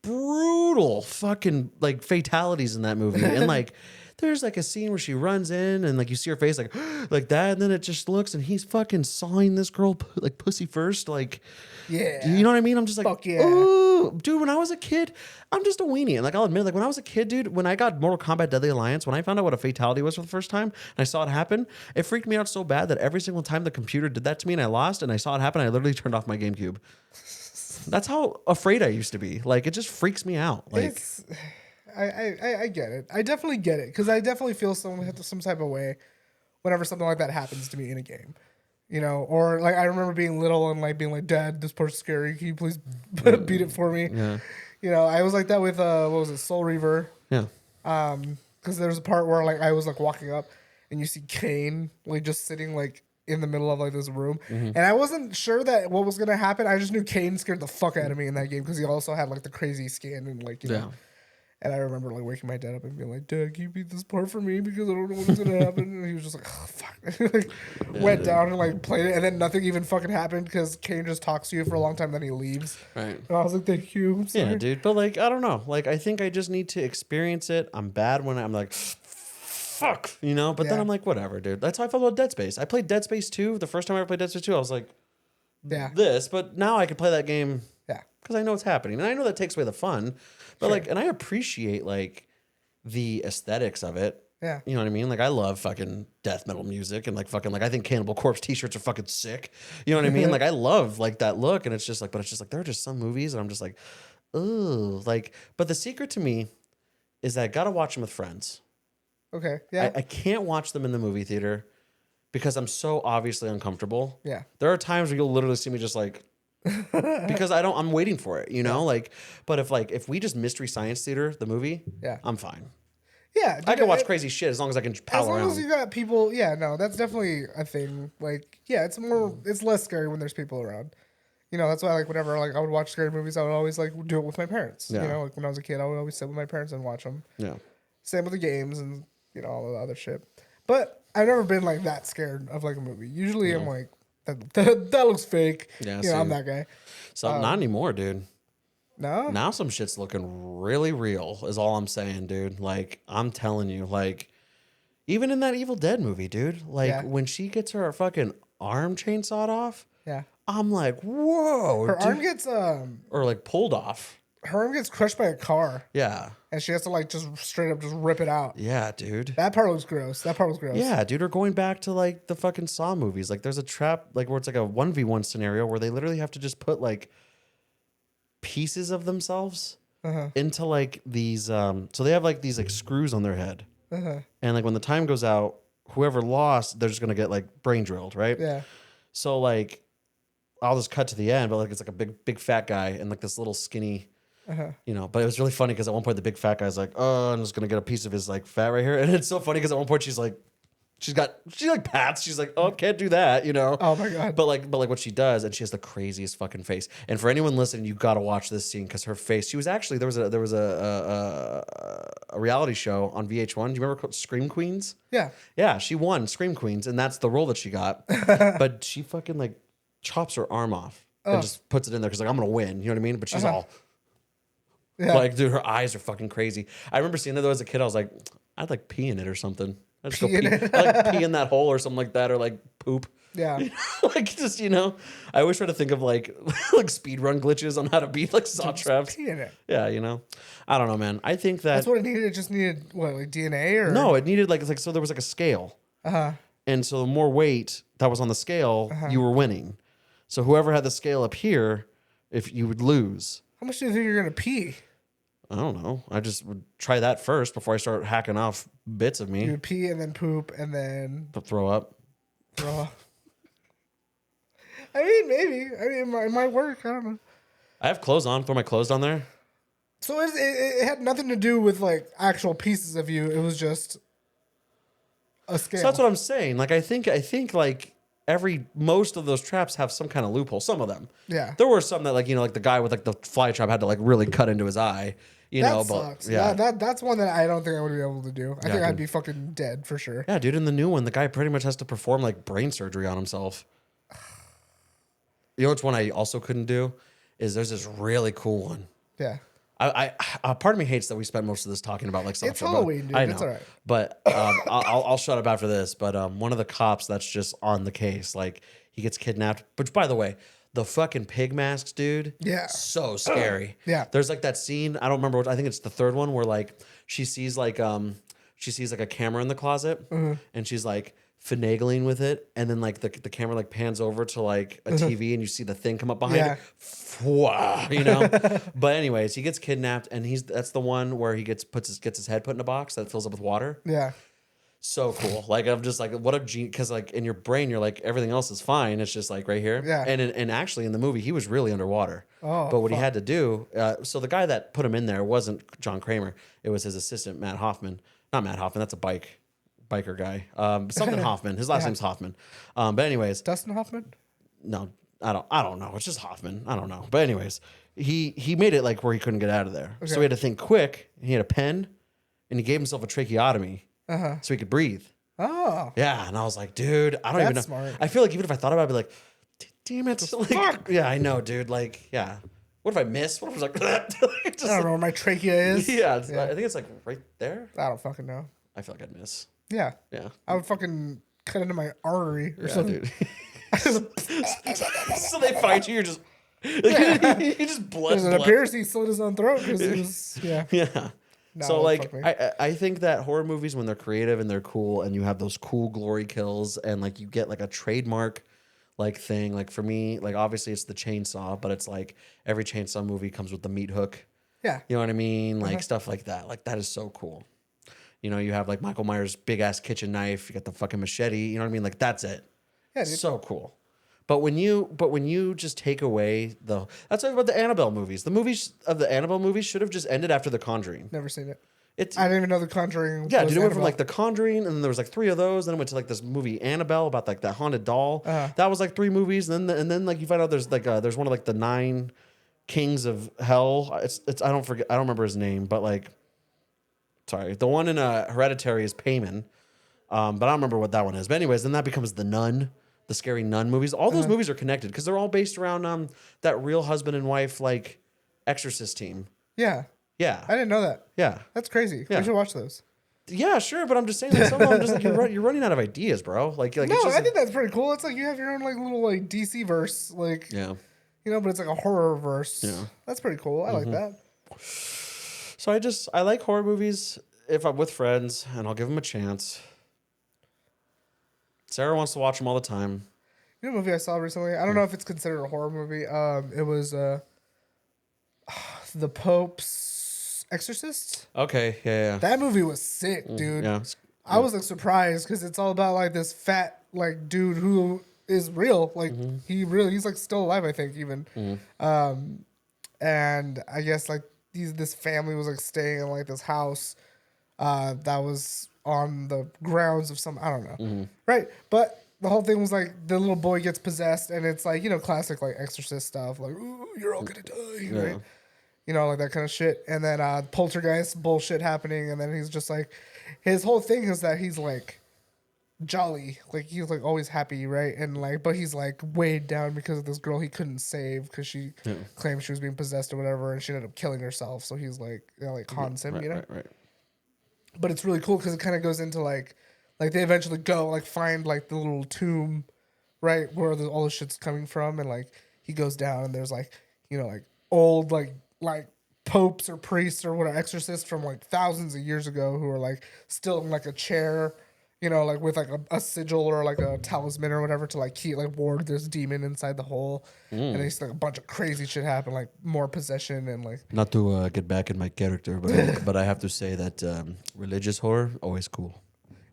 E: brutal fucking like fatalities in that movie. And like there's like a scene where she runs in and like you see her face like that, and then it just looks and he's fucking sawing this girl like pussy first. Like,
D: Yeah.
E: you know what I mean? I'm just like,
D: Fuck yeah.
E: ooh, dude, when I was a kid, I'm just a weenie. And like, I'll admit, like when I was a kid, dude, when I got Mortal Kombat Deadly Alliance, when I found out what a fatality was for the first time and I saw it happen, it freaked me out so bad that every single time the computer did that to me and I lost and I saw it happen, I literally turned off my GameCube. That's how afraid I used to be. Like, it just freaks me out. Like,
D: It's, I get it. I definitely get it because I definitely feel some type of way whenever something like that happens to me in a game, you know. Or like I remember being little and like being like, "Dad, this part's scary. Can you please beat it for me?"
E: yeah,
D: You know, I was like that with what was it, Soul Reaver?
E: yeah.
D: Because there's a part where like I was like walking up and you see Kane like just sitting like in the middle of like this room, and I wasn't sure that what was gonna happen. I just knew Kane scared the fuck out of me in that game because he also had like the crazy skin and like you know. And I remember like waking my dad up and being like, "Dad, can you beat this part for me because I don't know what's gonna happen?" And he was just like, "Oh fuck," like, went down and like played it, and then nothing even fucking happened because Kane just talks to you for a long time, then he leaves.
E: Right.
D: And I was like, "Thank you." I'm sorry.
E: Yeah, dude. But like, I don't know. Like, I think I just need to experience it. I'm bad when I'm like, fuck, you know? But then
D: Yeah.
E: I'm like, whatever, dude. That's how I felt about Dead Space. I played Dead Space 2. The first time I ever played Dead Space 2, I was like,
D: Yeah.
E: this. But now I can play that game
D: Yeah.
E: because I know what's happening. And I know that takes away the fun. But like, and I appreciate like the aesthetics of it.
D: Yeah.
E: You know what I mean? Like, I love fucking death metal music and like fucking like I think Cannibal Corpse t-shirts are fucking sick. You know what I mean? Like, I love like that look, and it's just like, but it's just like there are just some movies and I'm just like, ooh, like. But the secret to me is that I gotta watch them with friends.
D: Okay. Yeah.
E: I can't watch them in the movie theater because I'm so obviously uncomfortable.
D: Yeah.
E: There are times where you'll literally see me just like because I'm waiting for it, you know? Like, but if we just Mystery Science Theater, the movie,
D: Yeah.
E: I'm fine.
D: Yeah.
E: I
D: dude,
E: can watch
D: it-
E: crazy shit as long as I can
D: As
E: pal
D: long
E: around.
D: as you got people, yeah, no, that's definitely a thing. Like, yeah, it's less scary when there's people around. You know, that's why like whenever like I would watch scary movies, I would always like do it with my parents.
E: Yeah.
D: You know, like when I was a kid, I would always sit with my parents and watch them.
E: Yeah.
D: Same with the games and you know all the other shit. But I've never been like that scared of like a movie. Usually I'm like, that looks fake.
E: Yeah,
D: you know, I'm
E: same.
D: that guy.
E: So not anymore, dude.
D: No,
E: Now some shit's looking really real, is all I'm saying, dude. Like, I'm telling you, like, even in that Evil Dead movie, dude, like,
D: Yeah.
E: when she gets her fucking arm chainsawed off,
D: yeah.
E: I'm like, whoa.
D: Her
E: dude.
D: arm gets
E: Or, like, pulled off.
D: crushed by a car,
E: Yeah.
D: and she has to like just straight up just rip it out.
E: Yeah, dude.
D: That part was gross. That part was gross.
E: Yeah, dude, or going back to, like, the fucking Saw movies. Like, there's a trap, like, where it's like a 1v1 scenario where they literally have to just put, like, pieces of themselves into, like, these, so they have, like, these, like, screws on their head. And, like, when the time goes out, whoever lost, they're just going to get, like, brain drilled, right?
D: Yeah.
E: So, like, I'll just cut to the end, but, like, it's, like, a big fat guy and, like, this little skinny, you know. But it was really funny because at one point the big fat guy's like, oh, I'm just going to get a piece of his, like, fat right here. And it's so funny because at one point she's like, she like pats. She's like, oh, can't do that, you know.
D: Oh my God.
E: But like what she does, and she has the craziest fucking face. And for anyone listening, you got to watch this scene because her face. She was actually there was a reality show on VH1. Do you remember called Scream Queens?
D: Yeah.
E: Yeah, she won Scream Queens, and that's the role that she got. But she fucking like chops her arm off and just puts it in there because like I'm gonna win. You know what I mean? But she's all
D: Yeah.
E: like, dude, her eyes are fucking crazy. I remember seeing that though as a kid. I was like, I'd like pee in it or something. I'd just go
D: Pee in
E: pee.
D: it.
E: I'd like pee in that hole or something like that, or like poop.
D: Yeah.
E: Like just, you know, I always try to think of like like speed run glitches on how to beat like saw traps.
D: Pee in it.
E: Yeah, you know, I don't know, man. I think that
D: That's what it needed. It just needed what, like DNA or
E: no, it needed like so there was like a scale, and so the more weight that was on the scale, you were winning. So whoever had the scale up here, if you would lose.
D: How much do you think you're gonna pee?
E: I don't know. I just would try that first before I start hacking off bits of me
D: You would pee and then poop and then
E: to throw up.
D: throw up. I mean, maybe. I mean, it might work. I don't know.
E: I have clothes on. Throw my clothes down there.
D: So it had nothing to do with like actual pieces of you. It was just a scale.
E: So that's what I'm saying. Like I think like most of those traps have some kind of loophole. Some of them.
D: Yeah.
E: There were some that like, you know, like the guy with like the fly trap had to like really cut into his eye. You
D: That
E: know,
D: sucks.
E: but yeah.
D: That's one that I don't think I would be able to do. I think
E: dude.
D: I'd be fucking dead for sure.
E: Yeah, dude, in the new one, the guy pretty much has to perform like brain surgery on himself. You know which one I also couldn't do? Is there's this really cool one.
D: Yeah.
E: I part of me hates that we spent most of this talking about like
D: It's
E: stuff.
D: Halloween, dude.
E: I know,
D: It's all right.
E: but I'll shut up after this. But one of the cops that's just on the case, like he gets kidnapped. Which, by the way, the fucking pig masks, dude.
D: Yeah.
E: so scary.
D: Yeah.
E: There's like that scene. I don't remember. I think it's the third one where like she sees like a camera in the closet,
D: Mm-hmm.
E: and she's like finagling with it, and then like the camera like pans over to like a TV and you see the thing come up behind
D: Yeah.
E: it. Wow, you know. But anyways, he gets kidnapped, and that's the one where he gets his head put in a box that fills up with water.
D: Yeah.
E: So cool. Like I'm just like, what a genius, because like in your brain you're like everything else is fine. It's just like right here.
D: Yeah.
E: And actually in the movie he was really underwater.
D: Oh,
E: but what he
D: fuck.
E: had to do, so the guy that put him in there wasn't John Kramer. It was his assistant Matt Hoffman. Not Matt Hoffman. That's a biker guy. Something Hoffman. His last name's Hoffman. But anyways,
D: Dustin Hoffman?
E: no, I don't know. It's just Hoffman. I don't know. But anyways, he made it like where he couldn't get out of there. So he had to think quick. He had a pen, and he gave himself a tracheotomy so he could breathe.
D: Oh.
E: Yeah, and I was like, dude, I don't even know.
D: That's smart.
E: I feel like even if I thought about it, I'd be like, damn it. Like, yeah, I know, dude. Like, yeah. What if I miss? What if I was like, just,
D: I don't know where my trachea is.
E: yeah, I think it's like right there.
D: I don't fucking know.
E: I feel like I'd miss.
D: Yeah.
E: Yeah.
D: I would fucking cut into my artery or
E: Yeah,
D: something.
E: dude. So they find you, you're just, you just blood.
D: Because it appears he slit his own throat because he was, yeah.
E: Yeah.
D: No,
E: So
D: fuck
E: like
D: me.
E: I think that horror movies, when they're creative and they're cool and you have those cool glory kills and like you get like a trademark like thing, like for me, like obviously it's the chainsaw, but it's like every chainsaw movie comes with the meat hook.
D: Yeah.
E: You know what I mean? Like stuff like that. Like that is so cool. You know, you have like Michael Myers' big ass kitchen knife, you got the fucking machete, you know what I mean? Like that's it.
D: Yeah, dude.
E: So cool. But when you just take away that's what about the Annabelle movies. The movies of the Annabelle movies should have just ended after The Conjuring.
D: Never seen it.
E: It's
D: I didn't even know The Conjuring.
E: yeah,
D: was
E: dude, it went from
D: Annabelle.
E: like The Conjuring, and then there was like 3 of those. Then it went to like this movie Annabelle about like that haunted doll. That was like 3 movies. And then like you find out there's like there's one of like the 9 kings of hell. It's I don't remember his name, but like sorry, the one in Hereditary is Payman. But I don't remember what that one is. But anyways, then that becomes The Nun, the scary nun movies. All those movies are connected because they're all based around that Real Husband and Wife like Exorcist team.
D: Yeah.
E: Yeah.
D: I didn't know that.
E: Yeah.
D: That's crazy.
E: Yeah.
D: We should watch those.
E: Yeah, sure, but I'm just saying, like, some of them just like you're running out of ideas, bro. Like
D: No,
E: it's just,
D: I think that's pretty cool. It's like you have your own like little like DC verse, like
E: yeah.
D: you know, but it's like a horror verse.
E: Yeah.
D: That's pretty cool. I like that.
E: So I like horror movies if I'm with friends, and I'll give them a chance. Sarah wants to watch them all the time.
D: You know, a movie I saw recently. I don't know if it's considered a horror movie. It was The Pope's Exorcist.
E: Okay, yeah.
D: That movie was sick, dude.
E: Yeah.
D: I was like surprised because it's all about like this fat like dude who is real. Like he's like still alive, I think even. And I guess like this family was like staying in like this house that was on the grounds of some, I don't know. Right. But the whole thing was like the little boy gets possessed and it's like, you know, classic like exorcist stuff. Like, ooh, you're all gonna die, right? You know, like that kind of shit. And then poltergeist bullshit happening. And then he's just like, his whole thing is that he's like jolly. Like he's like always happy, right? And like, but he's like weighed down because of this girl he couldn't save because she claimed she was being possessed or whatever. And she ended up killing herself. So he's like, you know, like haunts him, you know?
E: Right.
D: But it's really cool because it kind of goes into like they eventually go like find like the little tomb, right, where all the shit's coming from, and like he goes down and there's like, you know, like old like popes or priests or whatever exorcists from like thousands of years ago who are like still in like a chair, you know, like with like a sigil or like a talisman or whatever to like keep like ward this demon inside the hole, and then like a bunch of crazy shit happen, like more possession and like.
E: Not to get back in my character, but I have to say that religious horror always cool.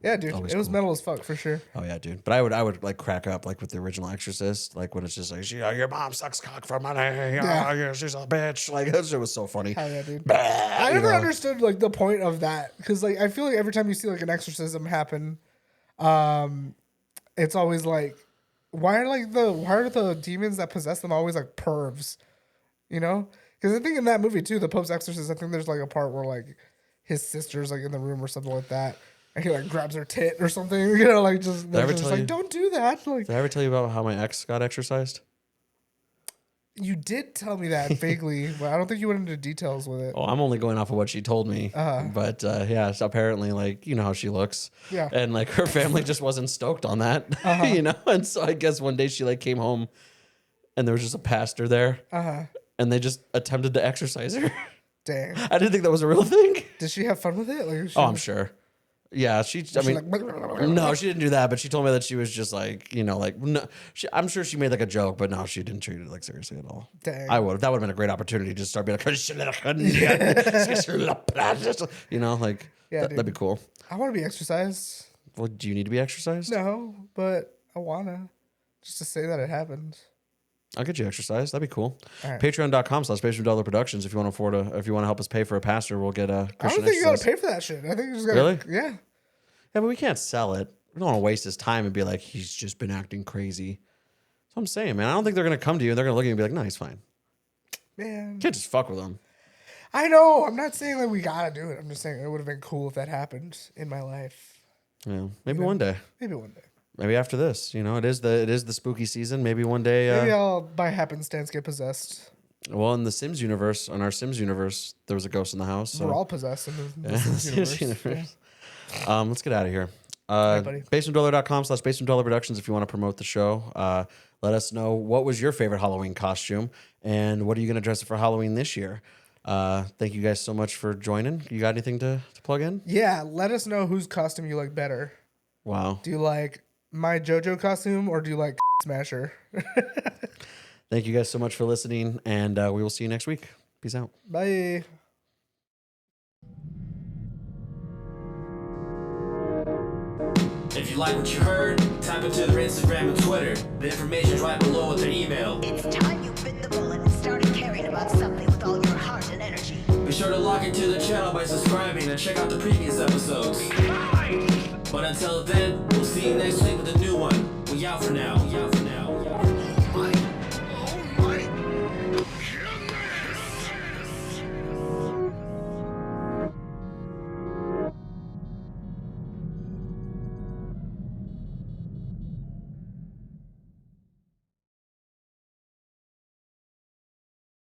D: Yeah, dude,
E: Always
D: it was
E: cool.
D: metal as fuck for sure.
E: Oh yeah, dude. But I would like crack up like with the original Exorcist, like when it's just like, your mom sucks cock for money. Yeah, she's a bitch. Like that shit was so funny.
D: Hell yeah, dude.
E: Bah,
D: I
E: you
D: never
E: know?
D: understood like the point of that because like I feel like every time you see like an exorcism happen, it's always like, why are the demons that possess them always like pervs, you know? Because I think in that movie too, The Pope's Exorcist, I think there's like a part where like his sister's like in the room or something like that, and he like grabs her tit or something, you know, like just,
E: I ever
D: just
E: tell
D: like
E: you-
D: don't do that. Like
E: Did I ever tell you about how my ex got exorcised?
D: you did tell me that vaguely, but I don't think you went into details with it.
E: Oh, I'm only going off of what she told me. But yeah, so apparently, like, you know how she looks.
D: Yeah.
E: And like her family just wasn't stoked on that, you know? And so I guess one day she like came home and there was just a pastor there. And they just attempted to exorcise her.
D: Dang.
E: I didn't think that was a real thing.
D: Did she have fun with it? Like,
E: Oh, I'm sure. Yeah, I mean,
D: like,
E: no, she didn't do that, but she told me that she was just like, you know, like, no, I'm sure she made like a joke, but no, she didn't treat it like seriously at all.
D: Dang.
E: That would have been a great opportunity to just start being like, you know, like,
D: Yeah,
E: that'd be cool.
D: I want to be exercised.
E: Well, do you need to be exercised?
D: No, but I wanna just to say that it happened.
E: I'll get you exercise. That'd be cool.
D: All right.
E: Patreon.com/Basement Productions. If you want to if you want to help us pay for a pastor, we'll get a
D: I
E: Christian
D: don't think you gotta
E: exercise.
D: pay for that shit. I think you just gotta.
E: Really?
D: Yeah.
E: Yeah, but we can't sell it. We don't want to waste his time and be like, he's just been acting crazy. That's what I'm saying, man. I don't think they're gonna come to you and they're gonna look at you and be like, no, he's fine.
D: Man.
E: You can't just fuck with him.
D: I know. I'm not saying like we gotta do it. I'm just saying it would have been cool if that happened in my life.
E: Yeah, maybe one day.
D: Maybe one day.
E: Maybe after this, you know, it is the spooky season. Maybe one day.
D: Maybe I'll by happenstance get possessed.
E: Well, in the Sims universe, on our Sims universe, there was a ghost in the house. So.
D: We're all possessed in the
E: Sims
D: universe.
E: universe. Let's get out of here.
D: right, buddy.
E: BasementDweller.com/BasementDweller Productions if you want to promote the show. Let us know what was your favorite Halloween costume and what are you going to dress up for Halloween this year. Thank you guys so much for joining. You got anything to plug in?
D: Yeah. Let us know whose costume you like better.
E: Wow.
D: Do you like my JoJo costume or do you like Smasher?
E: Thank you guys so much for listening, and we will see you next week. Peace out.
D: Bye.
A: If you like what you heard, type it to their Instagram and Twitter. The information's right below with their email.
G: It's time you bit the bullet and started caring about something with all your heart and energy.
A: Be sure to log into the channel by subscribing and check out the previous episodes. But until then, we'll see you next week with a new one. We out for now.